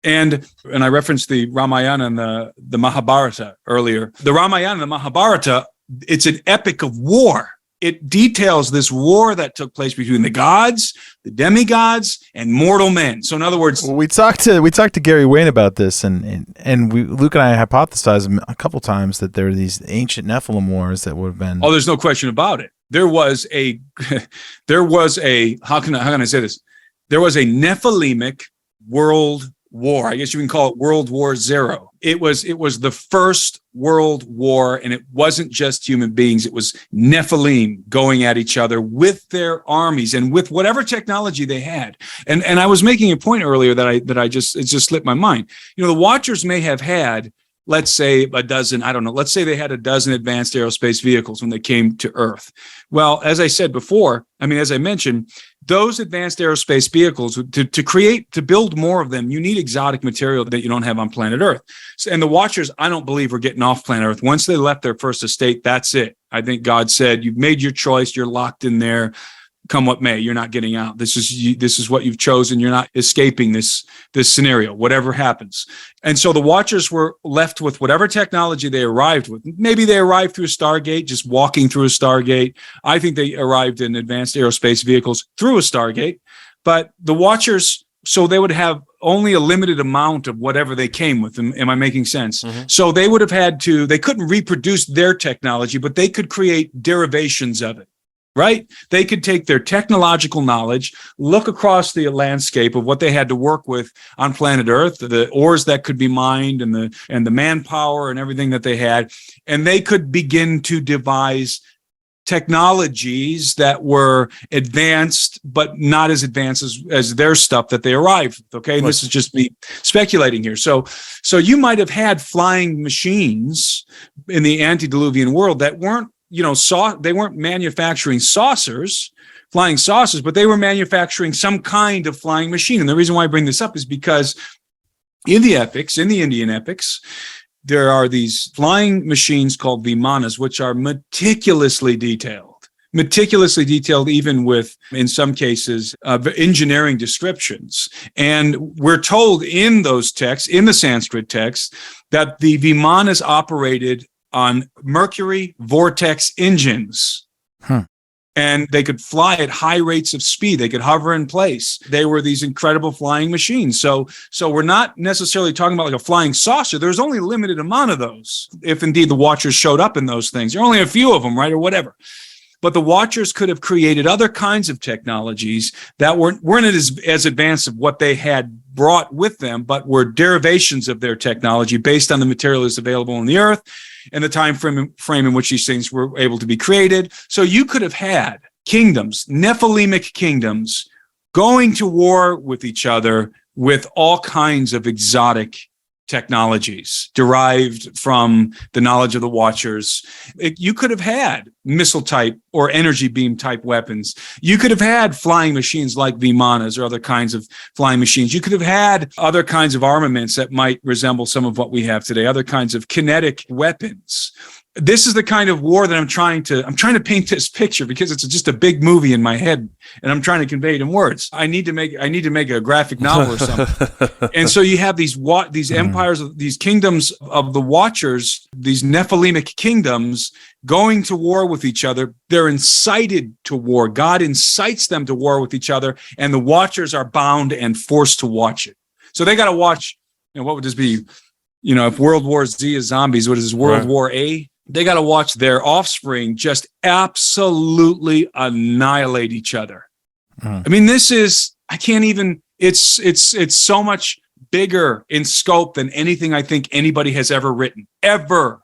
[SPEAKER 1] And I referenced the Ramayana and the Mahabharata earlier. The Ramayana and the Mahabharata, it's an epic of war. It details this war that took place between the gods, the demigods, and mortal men. So in other words,
[SPEAKER 7] we talked to Gary Wayne about this, and Luke and I hypothesized a couple times that there are these ancient Nephilim wars that would have been.
[SPEAKER 1] Oh, there's no question about it. There was a how can I say this? There was a Nephilimic world war. I guess you can call it World War Zero. It was the first world war, and it wasn't just human beings. It was Nephilim going at each other with their armies and with whatever technology they had. And I was making a point earlier that it just slipped my mind. The Watchers may have had, let's say, a dozen, I don't know, let's say they had a dozen advanced aerospace vehicles when they came to Earth. Well, as I said before, as I mentioned, those advanced aerospace vehicles, to build more of them, you need exotic material that you don't have on planet Earth. And the Watchers, I don't believe, were getting off planet Earth. Once they left their first estate, that's it. I think God said, you've made your choice, you're locked in there. Come what may, you're not getting out. This is what you've chosen. You're not escaping this scenario, whatever happens. And so the Watchers were left with whatever technology they arrived with. Maybe they arrived through a Stargate, just walking through a Stargate. I think they arrived in advanced aerospace vehicles through a Stargate. But the Watchers, so they would have only a limited amount of whatever they came with. Am I making sense? Mm-hmm. So they would have they couldn't reproduce their technology, but they could create derivations of it. Right? They could take their technological knowledge, look across the landscape of what they had to work with on planet Earth, the ores that could be mined and the manpower and everything that they had, and they could begin to devise technologies that were advanced, but not as advanced as their stuff that they arrived with. Okay. And this is just me speculating here. So you might have had flying machines in the antediluvian world that weren't, they weren't manufacturing flying saucers, but they were manufacturing some kind of flying machine. And the reason why I bring this up is because in the Indian epics, there are these flying machines called vimanas, which are meticulously detailed, even with, in some cases, engineering descriptions. And we're told in those texts, in the Sanskrit texts, that the vimanas operated on mercury vortex engines. And they could fly at high rates of speed. They could hover in place. They were these incredible flying machines. So we're not necessarily talking about like a flying saucer. There's only a limited amount of those, if indeed the Watchers showed up in those things. There are only a few of them, right, or whatever. But the Watchers could have created other kinds of technologies that weren't as advanced of what they had brought with them, but were derivations of their technology based on the material that's available on the Earth and the time frame in which these things were able to be created. So you could have had kingdoms, Nephilimic kingdoms, going to war with each other with all kinds of exotic technologies derived from the knowledge of the Watchers. You could have had missile type or energy beam type weapons. You could have had flying machines like vimanas or other kinds of flying machines. You could have had other kinds of armaments that might resemble some of what we have today, other kinds of kinetic weapons. This is the kind of war that I'm trying to paint this picture, because it's just a big movie in my head and I'm trying to convey it in words. I need to make a graphic novel or something. And so you have these empires, these kingdoms of the Watchers, these Nephilimic kingdoms going to war with each other. They're incited to war. God incites them to war with each other, and the Watchers are bound and forced to watch it. So they got to watch, what would this be? If World War Z is zombies, what is this, World War A? They got to watch their offspring just absolutely annihilate each other. This is, it's so much bigger in scope than anything I think anybody has ever written, ever.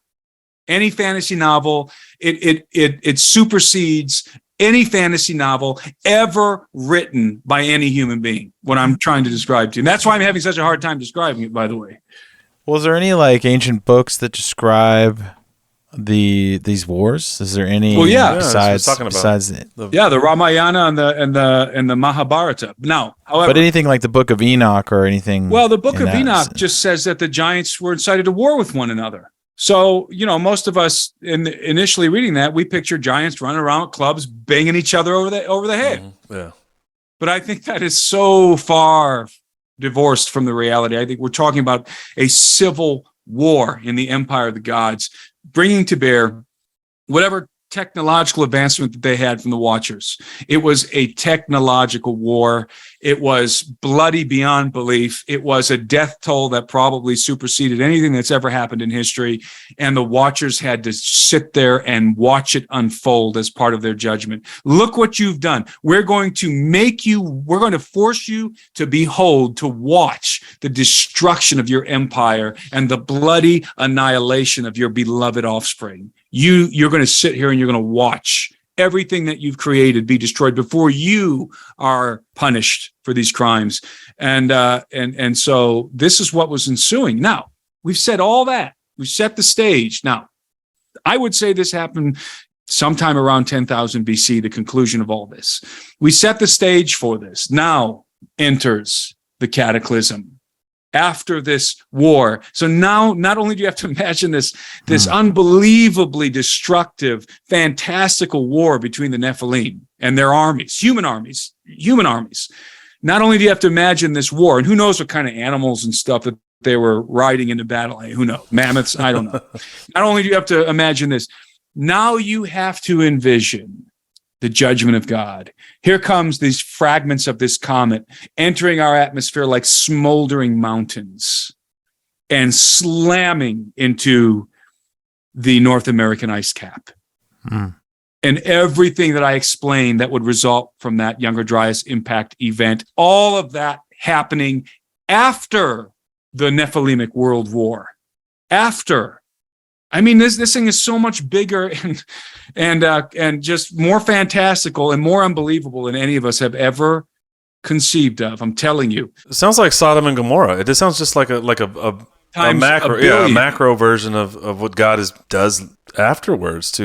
[SPEAKER 1] Any fantasy novel, it supersedes any fantasy novel ever written by any human being, what I'm trying to describe to you. And that's why I'm having such a hard time describing it, by the way.
[SPEAKER 7] Well, is there any ancient books that describe these wars? Is there any?
[SPEAKER 1] Well, yeah.
[SPEAKER 7] Besides
[SPEAKER 1] the Ramayana and the Mahabharata. Now, however,
[SPEAKER 7] but anything like the Book of Enoch or anything?
[SPEAKER 1] Well, the Book of Enoch just says that the giants were incited to war with one another. So most of us initially reading that, we picture giants running around with clubs, banging each other over the head.
[SPEAKER 8] Mm-hmm. Yeah.
[SPEAKER 1] But I think that is so far divorced from the reality. I think we're talking about a civil war in the empire of the gods, bringing to bear whatever technological advancement that they had from the Watchers. It was a technological war. It was bloody beyond belief. It was a death toll that probably superseded anything that's ever happened in history. And the Watchers had to sit there and watch it unfold as part of their judgment. Look what you've done. We're going to force you to behold, to watch the destruction of your empire and the bloody annihilation of your beloved offspring. You're going to sit here and you're going to watch everything that you've created be destroyed before you are punished for these crimes. And so this is what was ensuing. Now, we've said all that. We've set the stage. Now, I would say this happened sometime around 10,000 BC, the conclusion of all this. We set the stage for this. Now enters the cataclysm. After this war. So now, not only do you have to imagine this unbelievably destructive, fantastical war between the Nephilim and their armies, human armies. Not only do you have to imagine this war, and who knows what kind of animals and stuff that they were riding into battle. Who knows? Mammoths? I don't know. Not only do you have to imagine this, now you have to envision the judgment of God. Here comes these fragments of this comet entering our atmosphere like smoldering mountains and slamming into the North American ice cap. And everything that I explained that would result from that Younger Dryas impact event, all of that happening after the Nephilimic World War. After. I mean, this thing is so much bigger and just more fantastical and more unbelievable than any of us have ever conceived of. I'm telling you.
[SPEAKER 8] It sounds like Sodom and Gomorrah. It just sounds just like a macro version of what God does afterwards.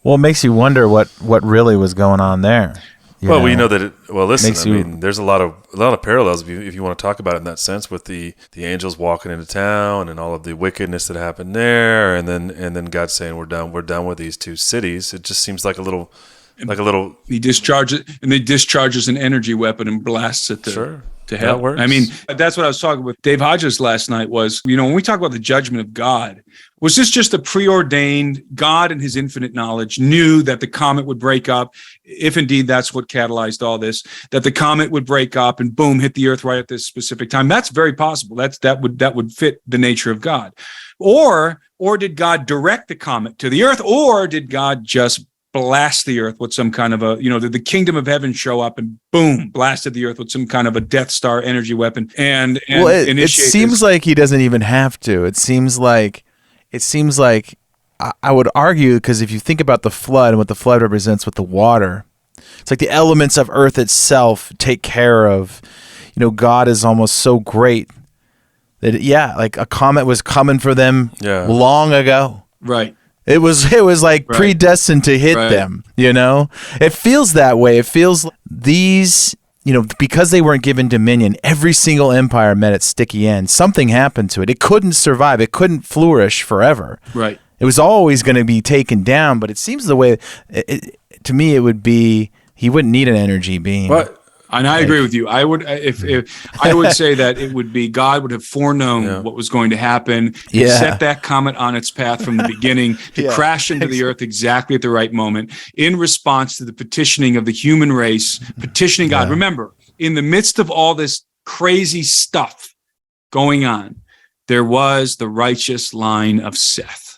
[SPEAKER 7] Well, it makes you wonder what really was going on there.
[SPEAKER 8] We know that listen, there's a lot of parallels if you want to talk about it in that sense, with the angels walking into town and all of the wickedness that happened there, and then God saying we're done with these two cities. It just seems like a little
[SPEAKER 1] he discharges an energy weapon and blasts it to hell.
[SPEAKER 8] That works.
[SPEAKER 1] I mean, that's what I was talking with Dave Hodges last night was, when we talk about the judgment of God, was this just a preordained? God in his infinite knowledge knew that the comet would break up, if indeed that's what catalyzed all this, that the comet would break up and boom, hit the earth right at this specific time. That's very possible. That would fit the nature of God. Or did God direct the comet to the earth, or did God just blast the earth with some kind of did the kingdom of heaven show up and boom, blasted the earth with some kind of a Death Star energy weapon
[SPEAKER 7] it seems like he doesn't even have to. It seems like I would argue, because if you think about the flood and what the flood represents with the water, it's like the elements of earth itself take care of, God is almost so great that like a comet was coming for them long ago.
[SPEAKER 1] Right.
[SPEAKER 7] It was like predestined to hit them, It feels that way. It feels like these, because they weren't given dominion, every single empire met its sticky end. Something happened to it. It couldn't survive. It couldn't flourish forever. Right. It was always going to be taken down, but it seems the way, to me, it would be, he wouldn't need an energy being.
[SPEAKER 1] What? And I agree with you. I would, if I would say that it would be God would have foreknown what was going to happen, set that comet on its path from the beginning to crash into the earth exactly at the right moment in response to the petitioning of the human race, petitioning God. Remember, in the midst of all this crazy stuff going on, there was the righteous line of Seth.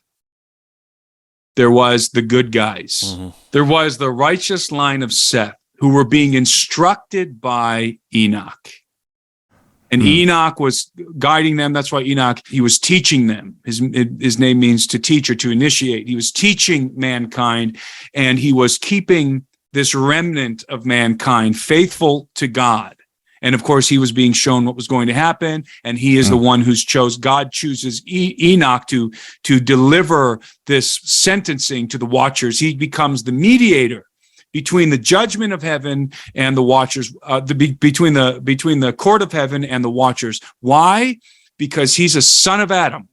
[SPEAKER 1] There was the good guys. Mm-hmm. There was the righteous line of Seth, who were being instructed by Enoch. And Enoch was guiding them. That's why Enoch, he was teaching them. His name means to teach or to initiate. He was teaching mankind, and he was keeping this remnant of mankind faithful to God. And of course, he was being shown what was going to happen, and he is the one God chooses Enoch to deliver this sentencing to the Watchers. He becomes the mediator between the judgment of heaven and the Watchers, between the court of heaven and the Watchers. Why? Because he's a son of Adam,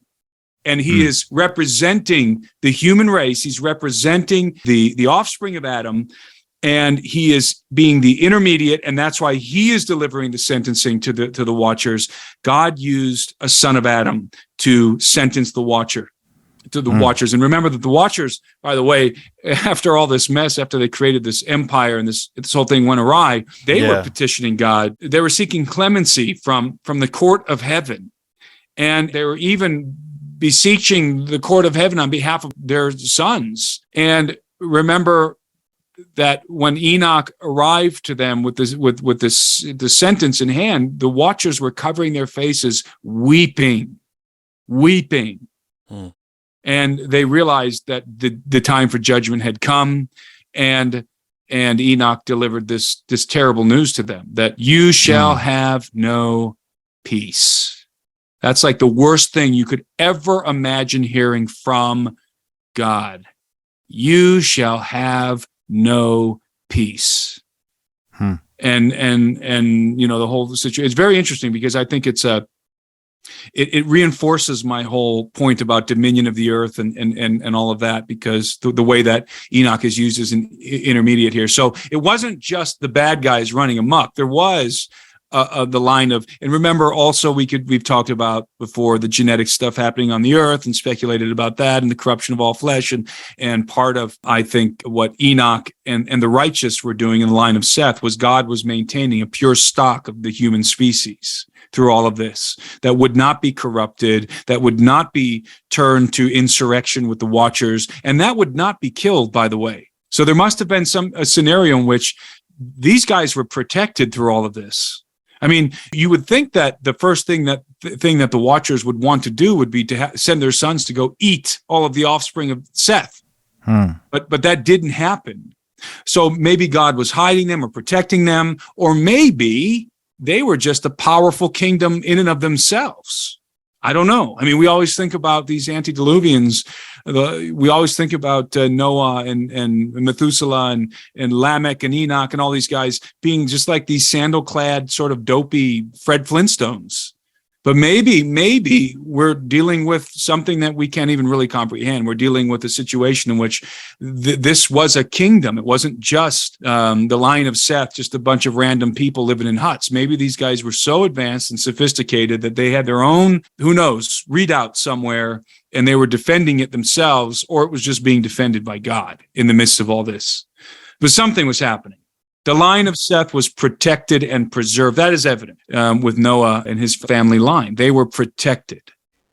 [SPEAKER 1] and he is representing the human race. He's representing the offspring of Adam, and he is being the intermediate, and that's why he is delivering the sentencing to the Watchers. God used a son of Adam to sentence the Watcher. to the Watchers. And remember that the Watchers, by the way, after all this mess, after they created this empire and this whole thing went awry, they were petitioning God. They were seeking clemency from the court of heaven. And they were even beseeching the court of heaven on behalf of their sons. And remember that when Enoch arrived to them with this sentence in hand, the Watchers were covering their faces, weeping. And they realized that the time for judgment had come, and Enoch delivered this terrible news to them, that you shall have no peace. That's like the worst thing you could ever imagine hearing from God. You shall have no peace. And the whole situation, it's very interesting because I think it reinforces my whole point about dominion of the earth and all of that, because the way that Enoch is used as an intermediate here. So it wasn't just the bad guys running amok. There was the line of, and remember also we've talked about before the genetic stuff happening on the earth and speculated about that and the corruption of all flesh. And part of, I think, what Enoch and the righteous were doing in the line of Seth was God was maintaining a pure stock of the human species through all of this, that would not be corrupted, that would not be turned to insurrection with the Watchers, and that would not be killed, by the way. So there must have been a scenario in which these guys were protected through all of this. I mean, you would think that the first thing that the Watchers would want to do would be to send their sons to go eat all of the offspring of Seth. But that didn't happen. So maybe God was hiding them or protecting them, or maybe they were just a powerful kingdom in and of themselves. I don't know. I mean, we always think about these antediluvians. We always think about Noah and Methuselah and Lamech and Enoch and all these guys being just like these sandal-clad, sort of dopey Fred Flintstones. But maybe we're dealing with something that we can't even really comprehend. We're dealing with a situation in which this was a kingdom. It wasn't just the line of Seth, just a bunch of random people living in huts. Maybe these guys were so advanced and sophisticated that they had their own, who knows, readout somewhere, and they were defending it themselves, or it was just being defended by God in the midst of all this. But something was happening. The line of Seth was protected and preserved. That is evident with Noah and his family line. They were protected.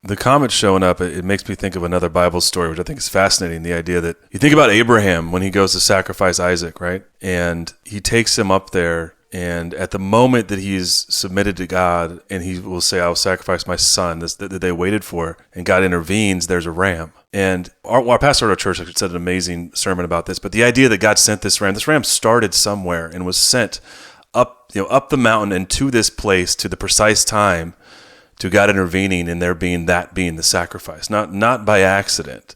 [SPEAKER 8] The comet showing up, it makes me think of another Bible story, which I think is fascinating. The idea that you think about Abraham when he goes to sacrifice Isaac, right? And he takes him up there. And at the moment that he's submitted to God and he will say, I'll sacrifice my son, that they waited for, and God intervenes, there's a ram. And our pastor at our church said an amazing sermon about this, but the idea that God sent this ram started somewhere and was sent up the mountain and to this place, to the precise time, to God intervening and there being the sacrifice, not by accident.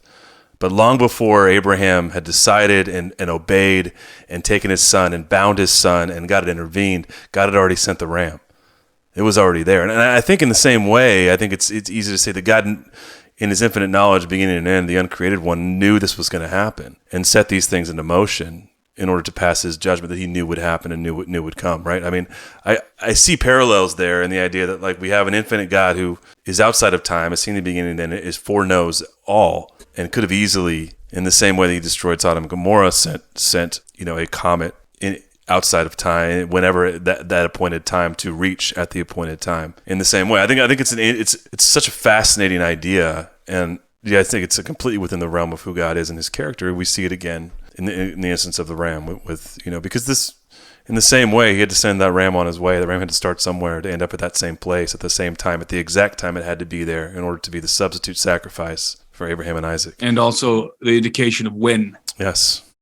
[SPEAKER 8] But long before Abraham had decided and obeyed and taken his son and bound his son and God had intervened, God had already sent the ram. It was already there. And I think in the same way, I think it's easy to say that God, in his infinite knowledge, beginning and end, the uncreated one, knew this was going to happen and set these things into motion in order to pass his judgment that he knew would happen and knew would come, right? I mean, I see parallels there in the idea that, like, we have an infinite God who is outside of time, has seen the beginning and is foreknows all, and could have easily, in the same way that he destroyed Sodom and Gomorrah, sent a comet outside of time whenever that appointed time to reach at the appointed time. In the same way, I think it's such a fascinating idea, and I think it's completely within the realm of who God is and his character. We see it again in the instance of the ram with because this, in the same way, he had to send that ram on his way. The ram had to start somewhere to end up at that same place at the same time, at the exact time it had to be there in order to be the substitute sacrifice for Abraham and Isaac. And
[SPEAKER 1] also the indication of when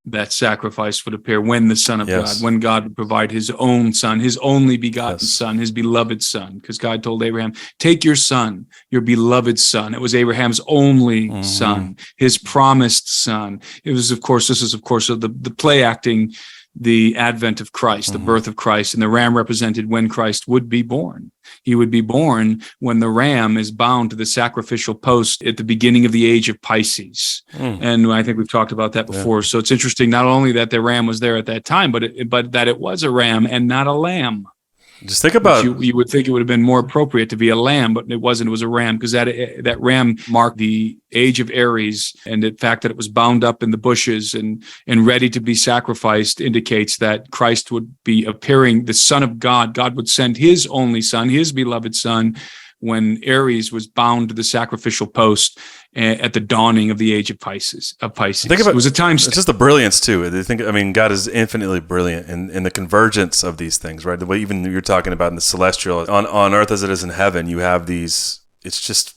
[SPEAKER 1] that sacrifice would appear, when the Son of God, when God would provide his own son, his only begotten son, his beloved son, because God told Abraham, take your son, your beloved son. It was Abraham's only son, his promised son. This is of course the play acting the advent of Christ, the birth of Christ, and the ram represented when Christ would be born. He would be born when the ram is bound to the sacrificial post at the beginning of the age of Pisces. And I think we've talked about that before. Yeah. So it's interesting, not only that the ram was there at that time, but that it was a ram and not a lamb.
[SPEAKER 8] Just think about
[SPEAKER 1] you would think it would have been more appropriate to be a lamb, but it wasn't. It was a ram, because that ram marked the age of Aries, and the fact that it was bound up in the bushes and ready to be sacrificed indicates that Christ would be appearing, the Son of God. God would send his only son, his beloved son, when Aries was bound to the sacrificial post at the dawning of the age of Pisces.
[SPEAKER 8] Think about,
[SPEAKER 1] it was a time
[SPEAKER 8] stamp. It's just the brilliance too. God is infinitely brilliant in the convergence of these things, right? The way even you're talking about in the celestial, on earth as it is in heaven, you have these. It's just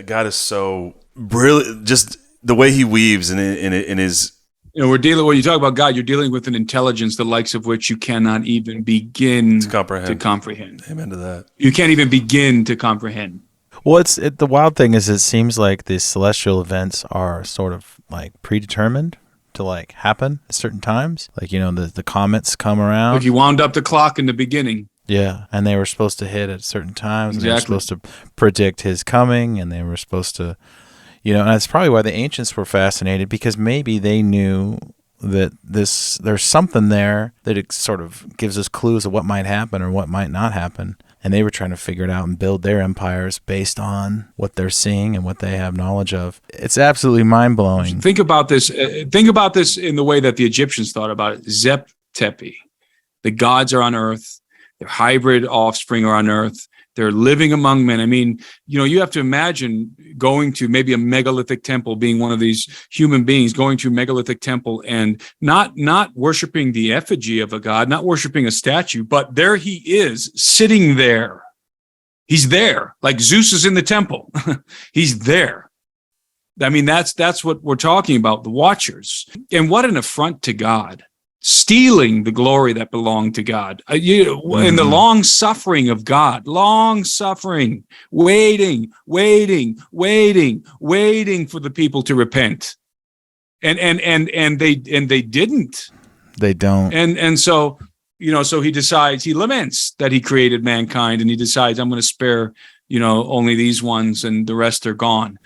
[SPEAKER 8] God is so brilliant. Just the way He weaves in His.
[SPEAKER 1] When you talk about God, you're dealing with an intelligence the likes of which you cannot even begin to comprehend.
[SPEAKER 8] Amen to that.
[SPEAKER 1] You can't even begin to comprehend.
[SPEAKER 7] Well, the wild thing is, it seems like these celestial events are sort of like predetermined to like happen at certain times. Like, the comets come around.
[SPEAKER 1] Like you wound up the clock in the beginning.
[SPEAKER 7] Yeah, and they were supposed to hit at certain times.
[SPEAKER 1] Exactly.
[SPEAKER 7] And they were supposed to predict his coming, and they were supposed to. And that's probably why the ancients were fascinated, because maybe they knew that there's something there that it sort of gives us clues of what might happen or what might not happen. And they were trying to figure it out and build their empires based on what they're seeing and what they have knowledge of. It's absolutely mind-blowing.
[SPEAKER 1] Think about this. Think about this in the way that the Egyptians thought about it. Zep Tepi. The gods are on earth. Their hybrid offspring are on earth. They're living among men. I mean, you have to imagine going to maybe a megalithic temple, being one of these human beings, going to a megalithic temple and not worshiping the effigy of a god, not worshiping a statue, but there he is sitting there. He's there, like Zeus is in the temple. He's there. I mean, that's what we're talking about, the Watchers. And what an affront to God. Stealing the glory that belonged to God. In the long suffering of God, long suffering, waiting for the people to repent. And they didn't.
[SPEAKER 7] They don't.
[SPEAKER 1] And so, so he laments that he created mankind, and he decides, I'm going to spare, only these ones, and the rest are gone.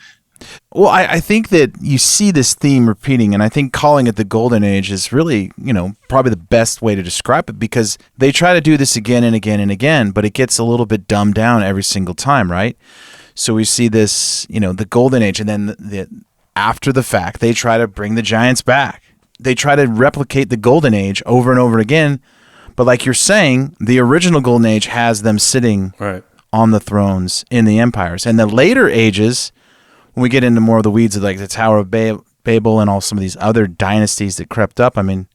[SPEAKER 7] Well, I think that you see this theme repeating, and I think calling it the Golden Age is really, probably the best way to describe it, because they try to do this again and again and again, but it gets a little bit dumbed down every single time, right? So we see this, the Golden Age, and then after the fact, they try to bring the giants back. They try to replicate the Golden Age over and over again, but like you're saying, the original Golden Age has them sitting on the thrones in the empires. And the later ages, when we get into more of the weeds of like the Tower of Babel and all some of these other dynasties that crept up, I mean,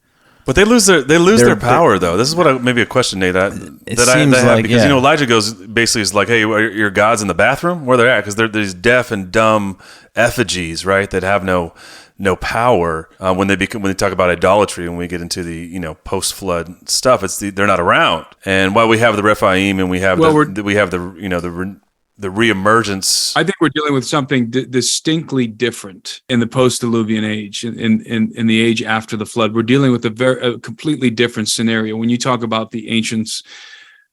[SPEAKER 8] but they lose their power though. This is what maybe a question, Nate, that I have, because Elijah goes basically is like, hey, are your gods in the bathroom? Where they're at? Because they're these deaf and dumb effigies, right? That have no power when they talk about idolatry. When we get into the post flood stuff, they're not around. And while we have the Rephaim and we have the reemergence.
[SPEAKER 1] I think we're dealing with something distinctly different in the post-Diluvian age, in the age after the flood. We're dealing with a completely different scenario. When you talk about the ancients,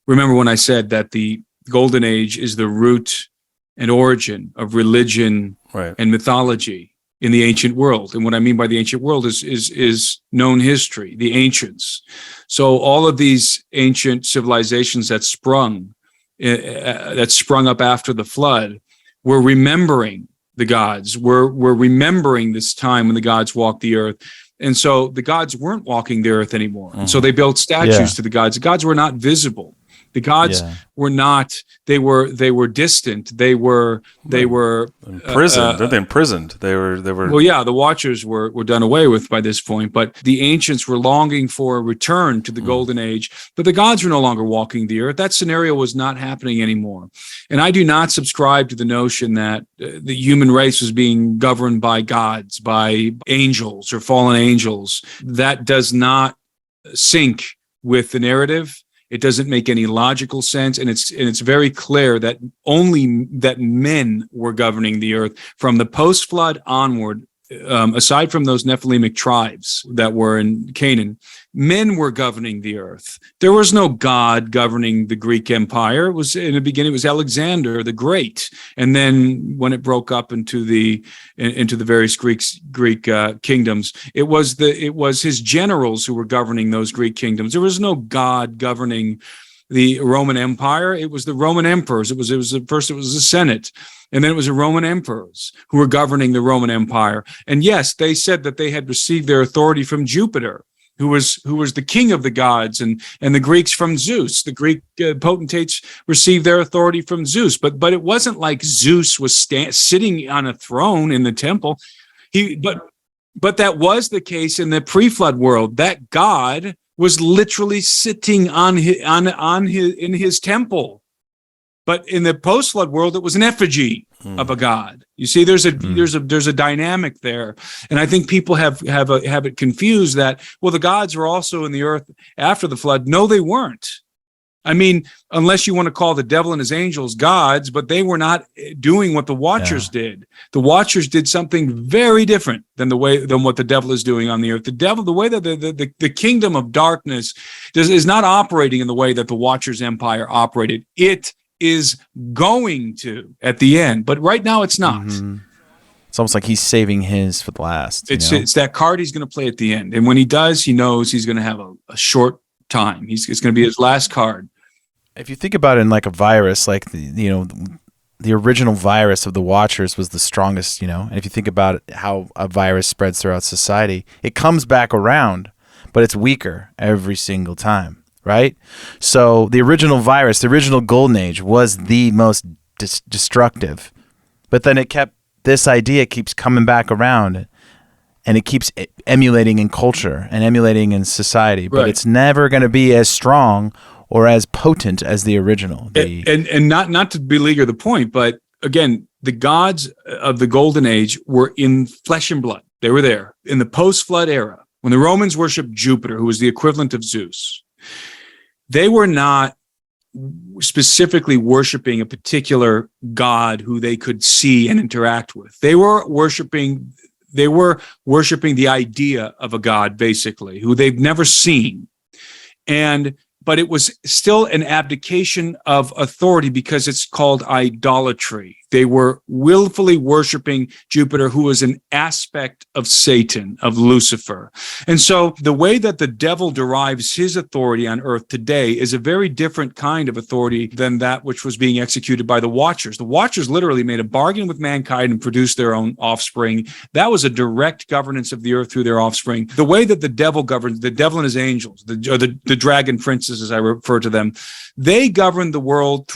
[SPEAKER 1] remember when I said that the Golden Age is the root and origin of religion and mythology in the ancient world. And what I mean by the ancient world is known history, the ancients. So all of these ancient civilizations that sprung up after the flood, we're remembering the gods. We're remembering this time when the gods walked the earth. And so the gods weren't walking the earth anymore. And so they built statues to the gods. The gods were not visible. The gods were not, they were distant. They were
[SPEAKER 8] imprisoned. They're imprisoned. They were
[SPEAKER 1] Well, yeah, the Watchers were done away with by this point, but the ancients were longing for a return to the Golden Age, but the gods were no longer walking the earth. That scenario was not happening anymore. And I do not subscribe to the notion that the human race was being governed by gods, by angels or fallen angels. That does not sync with the narrative. It doesn't make any logical sense, and it's very clear that that men were governing the earth from the post-flood onward. Aside from those Nephilimic tribes that were in Canaan, men were governing the earth. There was no god governing the Greek Empire. It was in the beginning. It was Alexander the Great, and then when it broke up into the various Greek kingdoms, it was his generals who were governing those Greek kingdoms. There was no god governing the Roman Empire, it was the Roman emperors. It was the Senate, and then it was the Roman emperors who were governing the Roman Empire. And yes, they said that they had received their authority from Jupiter, who was the king of the gods, and the Greeks from Zeus. The Greek potentates received their authority from Zeus, but it wasn't like Zeus was sitting on a throne in the temple. But that was the case in the pre-flood world. That God was literally sitting in his temple. But in the post-flood world, it was an effigy of a god. You see, there's a dynamic there, and I think people have it confused that, well, the gods were also in the earth after the flood. No, they weren't. I mean, unless you want to call the devil and his angels gods, but they were not doing what the Watchers did. The Watchers did something very different than what the devil is doing on the earth. The way that the kingdom of darkness is not operating in the way that the Watchers' empire operated. It is going to at the end, but right now it's not.
[SPEAKER 7] Mm-hmm. It's almost like he's saving his for the last.
[SPEAKER 1] It's that card he's going to play at the end, and when he does, he knows he's going to have a short time. It's going to be his last card.
[SPEAKER 7] If you think about it in like a virus, like the original virus of the Watchers was the strongest, and if you think about how a virus spreads throughout society, it comes back around, but it's weaker every single time, right? So the original virus, the original golden age was the most destructive, but then this idea keeps coming back around, and it keeps emulating in culture and emulating in society, but it's never going to be as strong or as potent as the original. And
[SPEAKER 1] not to beleaguer the point, but again, the gods of the Golden Age were in flesh and blood. They were there. In the post-flood era, when the Romans worshipped Jupiter, who was the equivalent of Zeus, they were not specifically worshiping a particular god who they could see and interact with. They were worshiping the idea of a god, basically, who they've never seen. But it was still an abdication of authority because it's called idolatry. They were willfully worshiping Jupiter, who was an aspect of Satan, of Lucifer. And so the way that the devil derives his authority on earth today is a very different kind of authority than that which was being executed by the Watchers. The Watchers literally made a bargain with mankind and produced their own offspring. That was a direct governance of the earth through their offspring. The way that the devil governs, the devil and his angels, the dragon princes, as I refer to them, they govern the world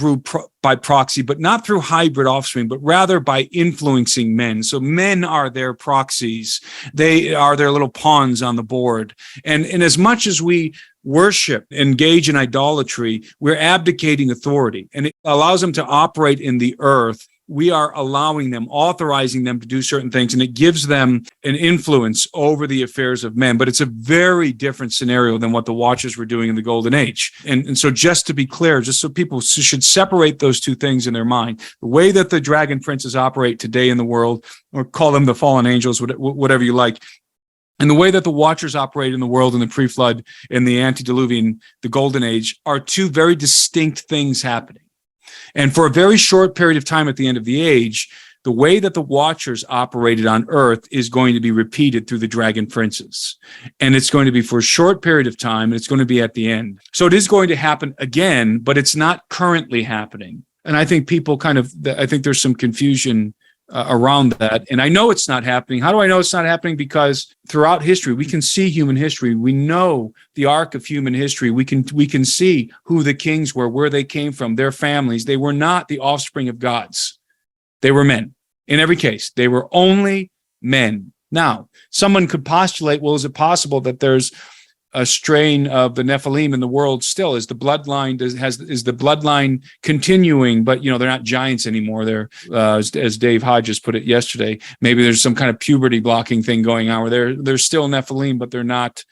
[SPEAKER 1] by proxy, but not through hybrid offspring, but rather by influencing men. So men are their proxies. They are their little pawns on the board. And as much as we worship, engage in idolatry, we're abdicating authority, and it allows them to operate in the earth. We are allowing them, authorizing them to do certain things, and it gives them an influence over the affairs of men. But it's a very different scenario than what the Watchers were doing in the Golden Age. And so just to be clear, just so people should separate those two things in their mind, the way that the dragon princes operate today in the world, or call them the fallen angels, whatever you like, and the way that the Watchers operate in the world in the pre-flood, in the antediluvian, the Golden Age, are two very distinct things happening. And for a very short period of time at the end of the age, the way that the Watchers operated on earth is going to be repeated through the dragon princes. And it's going to be for a short period of time, and it's going to be at the end. So it is going to happen again, but it's not currently happening. And I think people I think there's some confusion around that. And I know it's not happening. How do I know it's not happening? Because throughout history, we can see human history. We know the arc of human history. We can see who the kings were, where they came from, their families. They were not the offspring of gods. They were men. In every case, they were only men. Now, someone could postulate, well, is it possible that there's a strain of the Nephilim in the world still? Is the bloodline continuing? But they're not giants anymore. They're as Dave Hodges put it yesterday. Maybe there's some kind of puberty blocking thing going on where they're still Nephilim, but they're not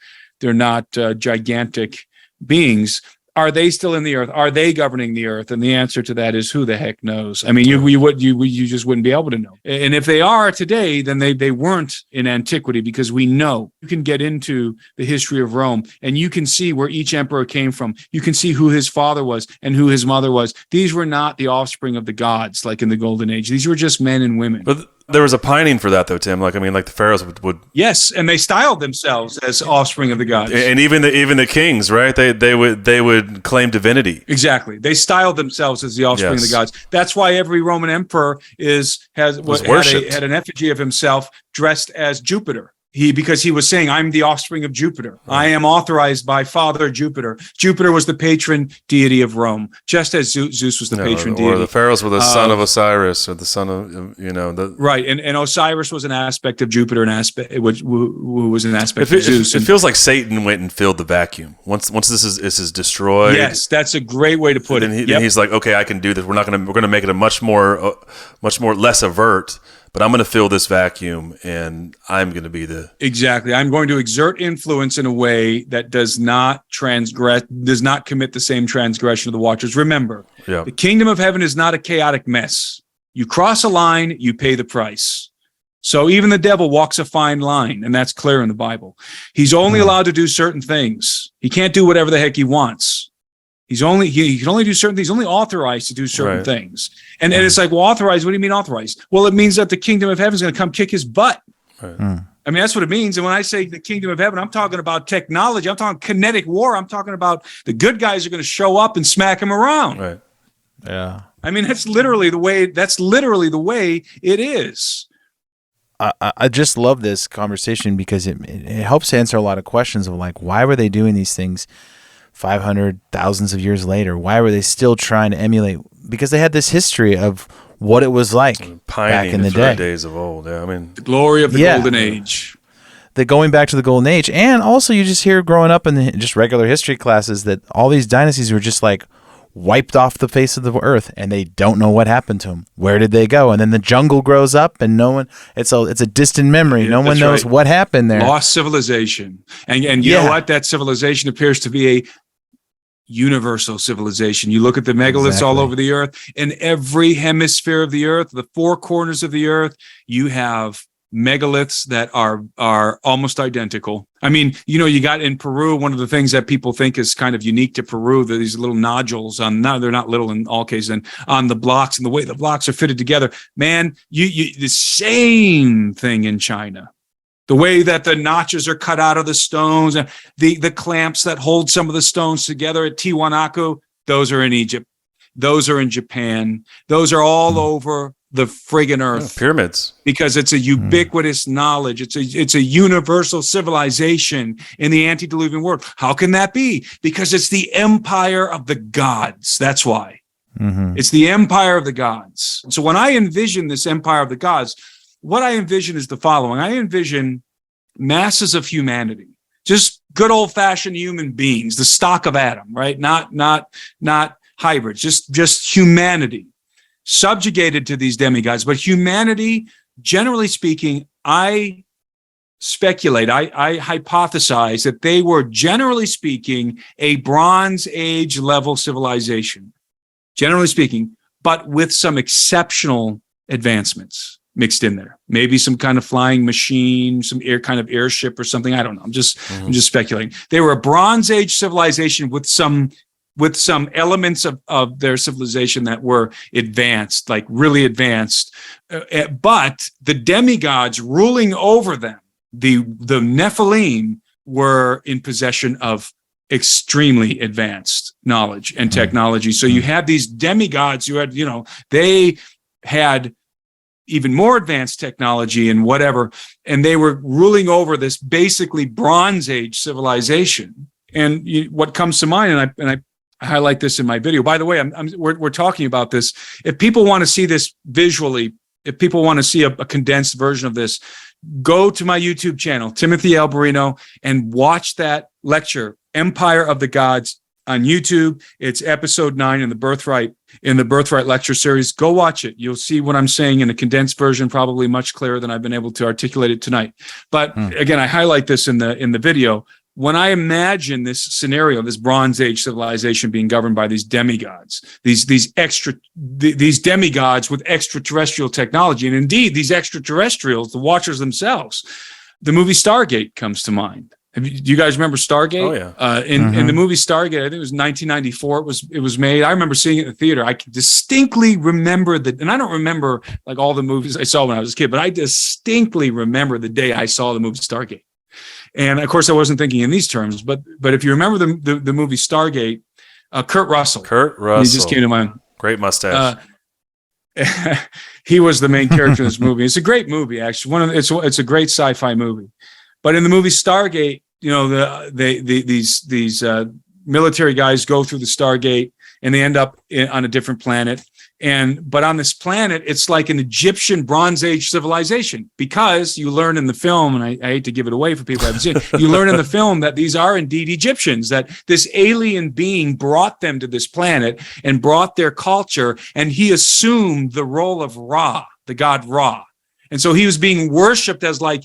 [SPEAKER 1] gigantic beings. Are they still in the earth? Are they governing the earth? And the answer to that is, who the heck knows? I mean, you just wouldn't be able to know. And if they are today, then they weren't in antiquity, because we know. You can get into the history of Rome and you can see where each emperor came from. You can see who his father was and who his mother was. These were not the offspring of the gods like in the Golden Age. These were just men and women.
[SPEAKER 8] But There was a pining for that, though, Tim. Like the pharaohs would.
[SPEAKER 1] Yes, and they styled themselves as offspring of the gods.
[SPEAKER 8] And even the kings, right? They would claim divinity.
[SPEAKER 1] Exactly. They styled themselves as the offspring of the gods. That's why every Roman emperor had an effigy of himself dressed as Jupiter. Because he was saying, I'm the offspring of Jupiter. I am authorized by Father Jupiter. Jupiter was the patron deity of Rome, just as Zeus was the patron deity.
[SPEAKER 8] Or the pharaohs were the son of Osiris, or the son of,
[SPEAKER 1] right. And Osiris was an aspect of Jupiter, who was an aspect of Zeus.
[SPEAKER 8] It feels like Satan went and filled the vacuum. Once this is destroyed.
[SPEAKER 1] Yes, that's a great way to put it.
[SPEAKER 8] Then he's like, okay, I can do this. We're going to make it a much more less overt. But I'm going to fill this vacuum, and I'm going to be
[SPEAKER 1] Exactly. I'm going to exert influence in a way that does not commit the same transgression of the watchers. Remember, the kingdom of heaven is not a chaotic mess. You cross a line, you pay the price. So even the devil walks a fine line, and that's clear in the Bible. He's only allowed to do certain things. He can't do whatever the heck he wants. He can only do certain things. He's only authorized to do certain things. And it's like, well, authorized, what do you mean authorized? Well, it means that the kingdom of heaven is going to come kick his butt. Right. I mean, that's what it means. And when I say the kingdom of heaven, I'm talking about technology. I'm talking kinetic war. I'm talking about the good guys are going to show up and smack him around.
[SPEAKER 8] Right.
[SPEAKER 7] Yeah.
[SPEAKER 1] I mean, that's literally the way it is.
[SPEAKER 7] I just love this conversation because it helps answer a lot of questions of like, why were they doing these things 500 thousands of years later? Why were they still trying to emulate? Because they had this history of what it was like back in the
[SPEAKER 8] days of old. Yeah, I mean,
[SPEAKER 1] the glory of the golden age.
[SPEAKER 7] The going back to the golden age, and also you just hear growing up in just regular history classes that all these dynasties were just like wiped off the face of the earth, and they don't know what happened to them. Where did they go? And then the jungle grows up, and no one. It's a distant memory. Yeah, no one knows what happened there.
[SPEAKER 1] Lost civilization, and you know what? That civilization appears to be a universal civilization. You look at the megaliths all over the earth, in every hemisphere of the earth, the four corners of the earth, you have megaliths that are almost identical. I mean, you got in Peru, one of the things that people think is kind of unique to Peru, these little nodules they're not little in all cases, and on the blocks and the way the blocks are fitted together. Man, you the same thing in China. The way that the notches are cut out of the stones, and the clamps that hold some of the stones together at Tiwanaku, those are in Egypt. Those are in Japan. Those are all over the friggin' earth.
[SPEAKER 8] Pyramids.
[SPEAKER 1] Because it's a ubiquitous knowledge. It's a universal civilization in the antediluvian world. How can that be? Because it's the empire of the gods. That's why. It's the empire of the gods. So when I envision this empire of the gods, what I envision is the following. I envision masses of humanity, just good old-fashioned human beings, the stock of Adam, right? Not hybrids, just humanity, subjugated to these demigods. But humanity, generally speaking, I speculate, I hypothesize that they were, generally speaking, a Bronze Age level civilization, generally speaking, but with some exceptional advancements mixed in there. Maybe some kind of flying machine, some airship or something. I don't know. I'm just speculating. They were a Bronze Age civilization with some elements of their civilization that were advanced, like really advanced. But the demigods ruling over them, the Nephilim, were in possession of extremely advanced knowledge and technology. So you had these demigods who had, they had even more advanced technology and whatever, and they were ruling over this basically Bronze Age civilization. And what comes to mind, and I highlight this in my video. By the way, we're talking about this. If people want to see this visually, if people want to see a condensed version of this, go to my YouTube channel, Timothy Alberino, and watch that lecture, Empire of the Gods, on YouTube. It's episode 9 in the Birthright lecture series. Go watch it. You'll see what I'm saying in a condensed version, probably much clearer than I've been able to articulate it tonight. But again, I highlight this in the video. When I imagine this scenario, this Bronze Age civilization being governed by these demigods, these demigods with extraterrestrial technology, and indeed these extraterrestrials, the Watchers themselves, the movie Stargate comes to mind. Do you guys remember Stargate?
[SPEAKER 8] Oh yeah.
[SPEAKER 1] In the movie Stargate, I think it was 1994. It was made. I remember seeing it in the theater. I can distinctly remember and I don't remember like all the movies I saw when I was a kid, but I distinctly remember the day I saw the movie Stargate. And of course, I wasn't thinking in these terms, but if you remember the movie Stargate, Kurt Russell. He just came to mind.
[SPEAKER 8] Great mustache.
[SPEAKER 1] He was the main character in this movie. It's a great movie, actually. It's a great sci-fi movie. But in the movie Stargate, you know, these military guys go through the Stargate and they end up on a different planet. But on this planet, it's like an Egyptian Bronze Age civilization, because you learn in the film, and I hate to give it away for people who haven't seen it, you learn in the film that these are indeed Egyptians, that this alien being brought them to this planet and brought their culture, and he assumed the role of Ra, the god Ra. And so he was being worshipped as like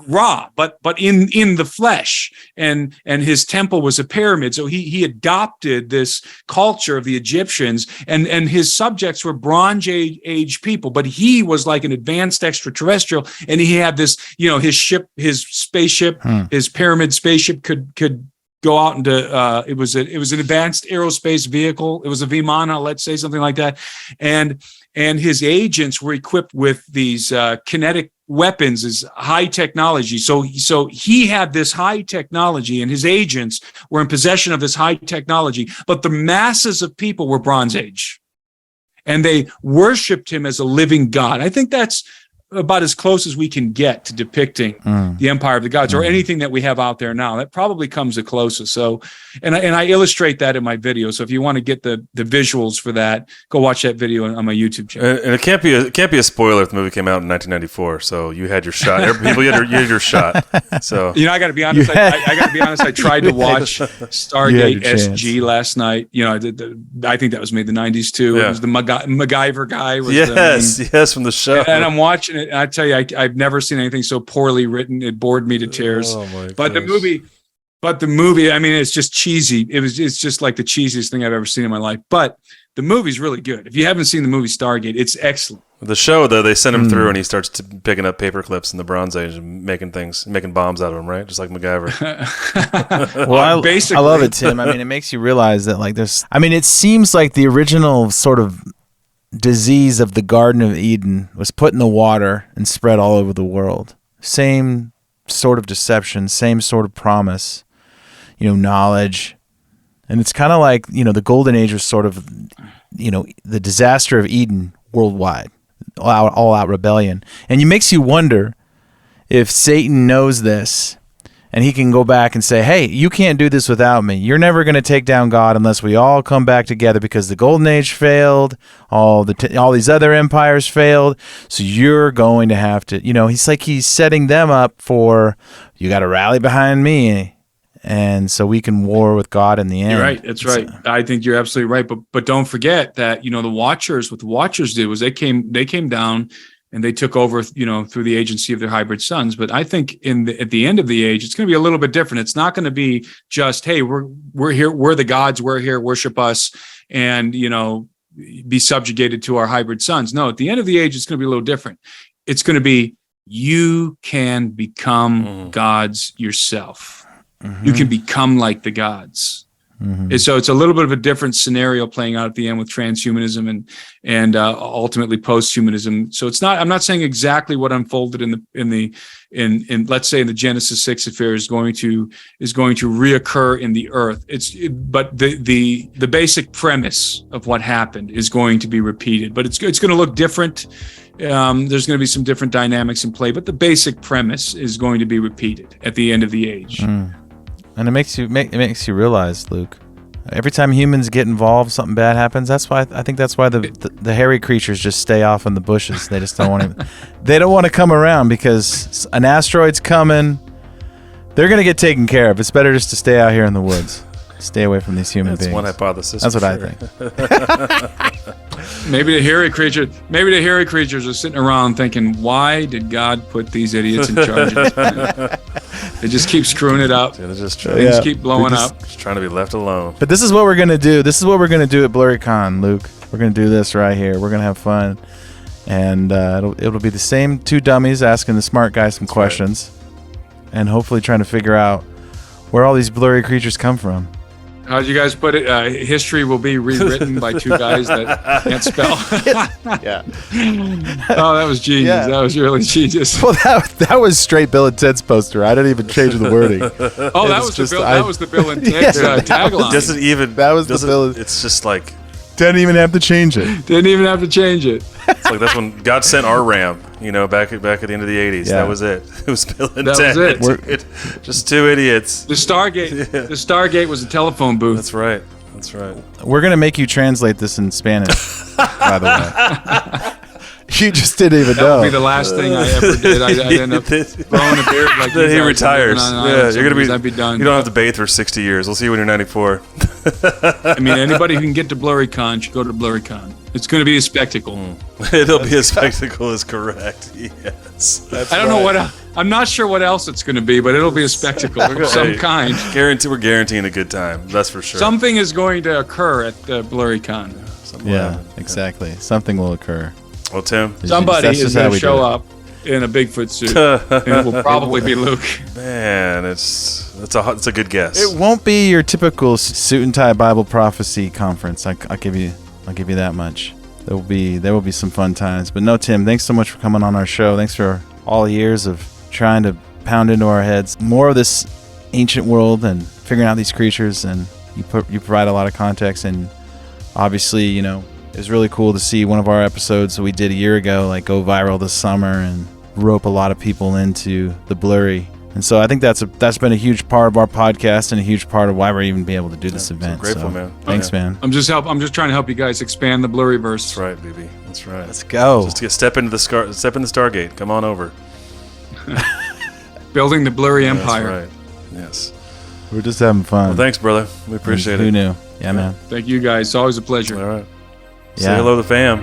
[SPEAKER 1] Ra, but in the flesh, and his temple was a pyramid. So he adopted this culture of the Egyptians, and his subjects were Bronze Age people, but he was like an advanced extraterrestrial, and he had this, you know, his spaceship, his pyramid spaceship could go out into it was an advanced aerospace vehicle. It was a Vimana, let's say, something like that, and his agents were equipped with these kinetic weapons, is high technology. So he had this high technology, and his agents were in possession of this high technology, but the masses of people were Bronze Age, and they worshiped him as a living god. I think that's about as close as we can get to depicting the empire of the gods, or anything that we have out there now. That probably comes the closest. So, and I illustrate that in my video. So if you want to get the visuals for that, go watch that video on my YouTube channel.
[SPEAKER 8] And it can't be a spoiler if the movie came out in 1994. So you had your shot. People, you had your shot. So, you know,
[SPEAKER 1] I got to be honest. I got to be honest. I tried to watch Stargate SG last night. You know, I think that was made in the 90s too. Yeah. It was the MacGyver guy.
[SPEAKER 8] Yes, from the show.
[SPEAKER 1] And I'm watching it. I tell you, I've never seen anything so poorly written. It bored me to tears. But the movie, I mean, it's just cheesy. It's just like the cheesiest thing I've ever seen in my life. But the movie's really good. If you haven't seen the movie Stargate, it's excellent.
[SPEAKER 8] The show, though, they send him through, and he starts picking up paper clips in the Bronze Age and making bombs out of them, right? Just like MacGyver.
[SPEAKER 7] Well, I love it, Tim. I mean, it makes you realize that, like, it seems like the original sort of disease of the Garden of Eden was put in the water and spread all over the world. Same sort of deception, same sort of promise, you know, knowledge. And it's kind of like, you know, the Golden Age was sort of, you know, the disaster of Eden worldwide, all out rebellion. And it makes you wonder if Satan knows this, and he can go back and say, hey, you can't do this without me. You're never going to take down God unless we all come back together, because the Golden Age failed, all these other empires failed, so you're going to have to, you know, he's setting them up for, you got to rally behind me, and so we can war with God in the end.
[SPEAKER 1] You're right. That's right. I think you're absolutely right. But don't forget that, you know, what the Watchers did was they came down, and they took over, you know, through the agency of their hybrid sons. But I think at the end of the age, it's going to be a little bit different. It's not going to be just, hey, we're here, we're the gods, we're here, worship us, and, you know, be subjugated to our hybrid sons. No, at the end of the age, it's going to be a little different. It's going to be, you can become gods yourself. You can become like the gods. And so it's a little bit of a different scenario playing out at the end with transhumanism and ultimately posthumanism. So I'm not saying exactly what unfolded in let's say in the Genesis 6 affair is going to reoccur in the earth. But the basic premise of what happened is going to be repeated, but it's going to look different. There's going to be some different dynamics in play, but the basic premise is going to be repeated at the end of the age.
[SPEAKER 7] And it makes you realize, Luke, every time humans get involved, something bad happens. That's why I think the hairy creatures just stay off in the bushes. They just don't want to. They don't want to come around because an asteroid's coming. They're gonna get taken care of. It's better just to stay out here in the woods. Stay away from these human beings.
[SPEAKER 8] That's one hypothesis.
[SPEAKER 7] That's what I think.
[SPEAKER 1] Maybe the hairy creatures are sitting around thinking, why did God put these idiots in charge of this planet? They just keep screwing it up.
[SPEAKER 8] Things
[SPEAKER 1] just keep blowing up.
[SPEAKER 8] Just trying to be left alone.
[SPEAKER 7] But this is what we're going to do. This is what we're going to do at Blurrycon, Luke. We're going to do this right here. We're going to have fun. And it'll be the same two dummies asking the smart guy some questions. And hopefully trying to figure out where all these blurry creatures come from.
[SPEAKER 1] How'd you guys put it? History will be rewritten by two guys that can't spell.
[SPEAKER 9] Yeah.
[SPEAKER 1] Oh, that was genius.
[SPEAKER 7] Yeah.
[SPEAKER 1] That was really genius.
[SPEAKER 7] Well, that was straight Bill and Ted's poster. I didn't even change the wording.
[SPEAKER 1] Oh, that was the Bill and Ted's tagline.
[SPEAKER 8] Doesn't even.
[SPEAKER 7] That was the Bill.
[SPEAKER 8] It's just like.
[SPEAKER 7] Didn't even have to change it.
[SPEAKER 1] Didn't even have to change it.
[SPEAKER 8] It's like that's when God sent our Ram. Back at the end of the '80s.
[SPEAKER 7] Yeah.
[SPEAKER 8] That was it. It was Bill and
[SPEAKER 1] That
[SPEAKER 8] Ted.
[SPEAKER 1] was it.
[SPEAKER 8] Dude. Just two idiots.
[SPEAKER 1] The Stargate was a telephone booth.
[SPEAKER 8] That's right.
[SPEAKER 7] We're gonna make you translate this in Spanish. By the way. You just didn't even
[SPEAKER 1] That
[SPEAKER 7] know.
[SPEAKER 1] would be the last thing I ever did. I'd end up growing a beard like
[SPEAKER 8] Then
[SPEAKER 1] you
[SPEAKER 8] he
[SPEAKER 1] guys
[SPEAKER 8] retires.
[SPEAKER 1] are living on
[SPEAKER 8] Yeah,
[SPEAKER 1] islands
[SPEAKER 8] you're gonna be.
[SPEAKER 1] I'd be done.
[SPEAKER 8] You don't have to bathe for 60 years. We'll see you when you're 94.
[SPEAKER 1] I mean, anybody who can get to Blurrycon should go to Blurrycon. It's going to be a spectacle.
[SPEAKER 8] It'll be a spectacle. Is correct. Yes.
[SPEAKER 1] I don't know what. I'm not sure what else it's going to be, but it'll be a spectacle of some kind.
[SPEAKER 8] We're guaranteeing a good time. That's for sure.
[SPEAKER 1] Something is going to occur at Blurrycon.
[SPEAKER 7] Yeah, exactly. Something will occur.
[SPEAKER 8] Well, Tim.
[SPEAKER 1] Somebody
[SPEAKER 7] That's
[SPEAKER 1] is
[SPEAKER 7] just how
[SPEAKER 1] going to
[SPEAKER 7] we
[SPEAKER 1] show
[SPEAKER 7] do it.
[SPEAKER 1] up in a Bigfoot suit. And it will probably be Luke.
[SPEAKER 8] Man, it's a good guess.
[SPEAKER 7] It won't be your typical suit and tie Bible prophecy conference. I'll give you that much. There will be some fun times. But no, Tim, thanks so much for coming on our show. Thanks for all years of trying to pound into our heads more of this ancient world and figuring out these creatures. And you provide a lot of context. And obviously, it was really cool to see one of our episodes that we did a year ago go viral this summer and rope a lot of people into the Blurry. And so I think that's been a huge part of our podcast and a huge part of why we're even being able to do this event.
[SPEAKER 8] I'm grateful, man.
[SPEAKER 7] Thanks, man.
[SPEAKER 1] I'm just trying to help you guys expand the Blurryverse.
[SPEAKER 8] That's right, baby. That's right.
[SPEAKER 7] Let's go.
[SPEAKER 8] Just to step in the Stargate. Come on over.
[SPEAKER 1] Building the Blurry Empire.
[SPEAKER 8] That's right. Yes.
[SPEAKER 7] We're just having fun.
[SPEAKER 8] Well, thanks, brother. We appreciate it.
[SPEAKER 7] Who knew? Yeah, man.
[SPEAKER 1] Thank you guys. It's always a pleasure.
[SPEAKER 8] All right.
[SPEAKER 7] Yeah.
[SPEAKER 8] Say hello to the fam.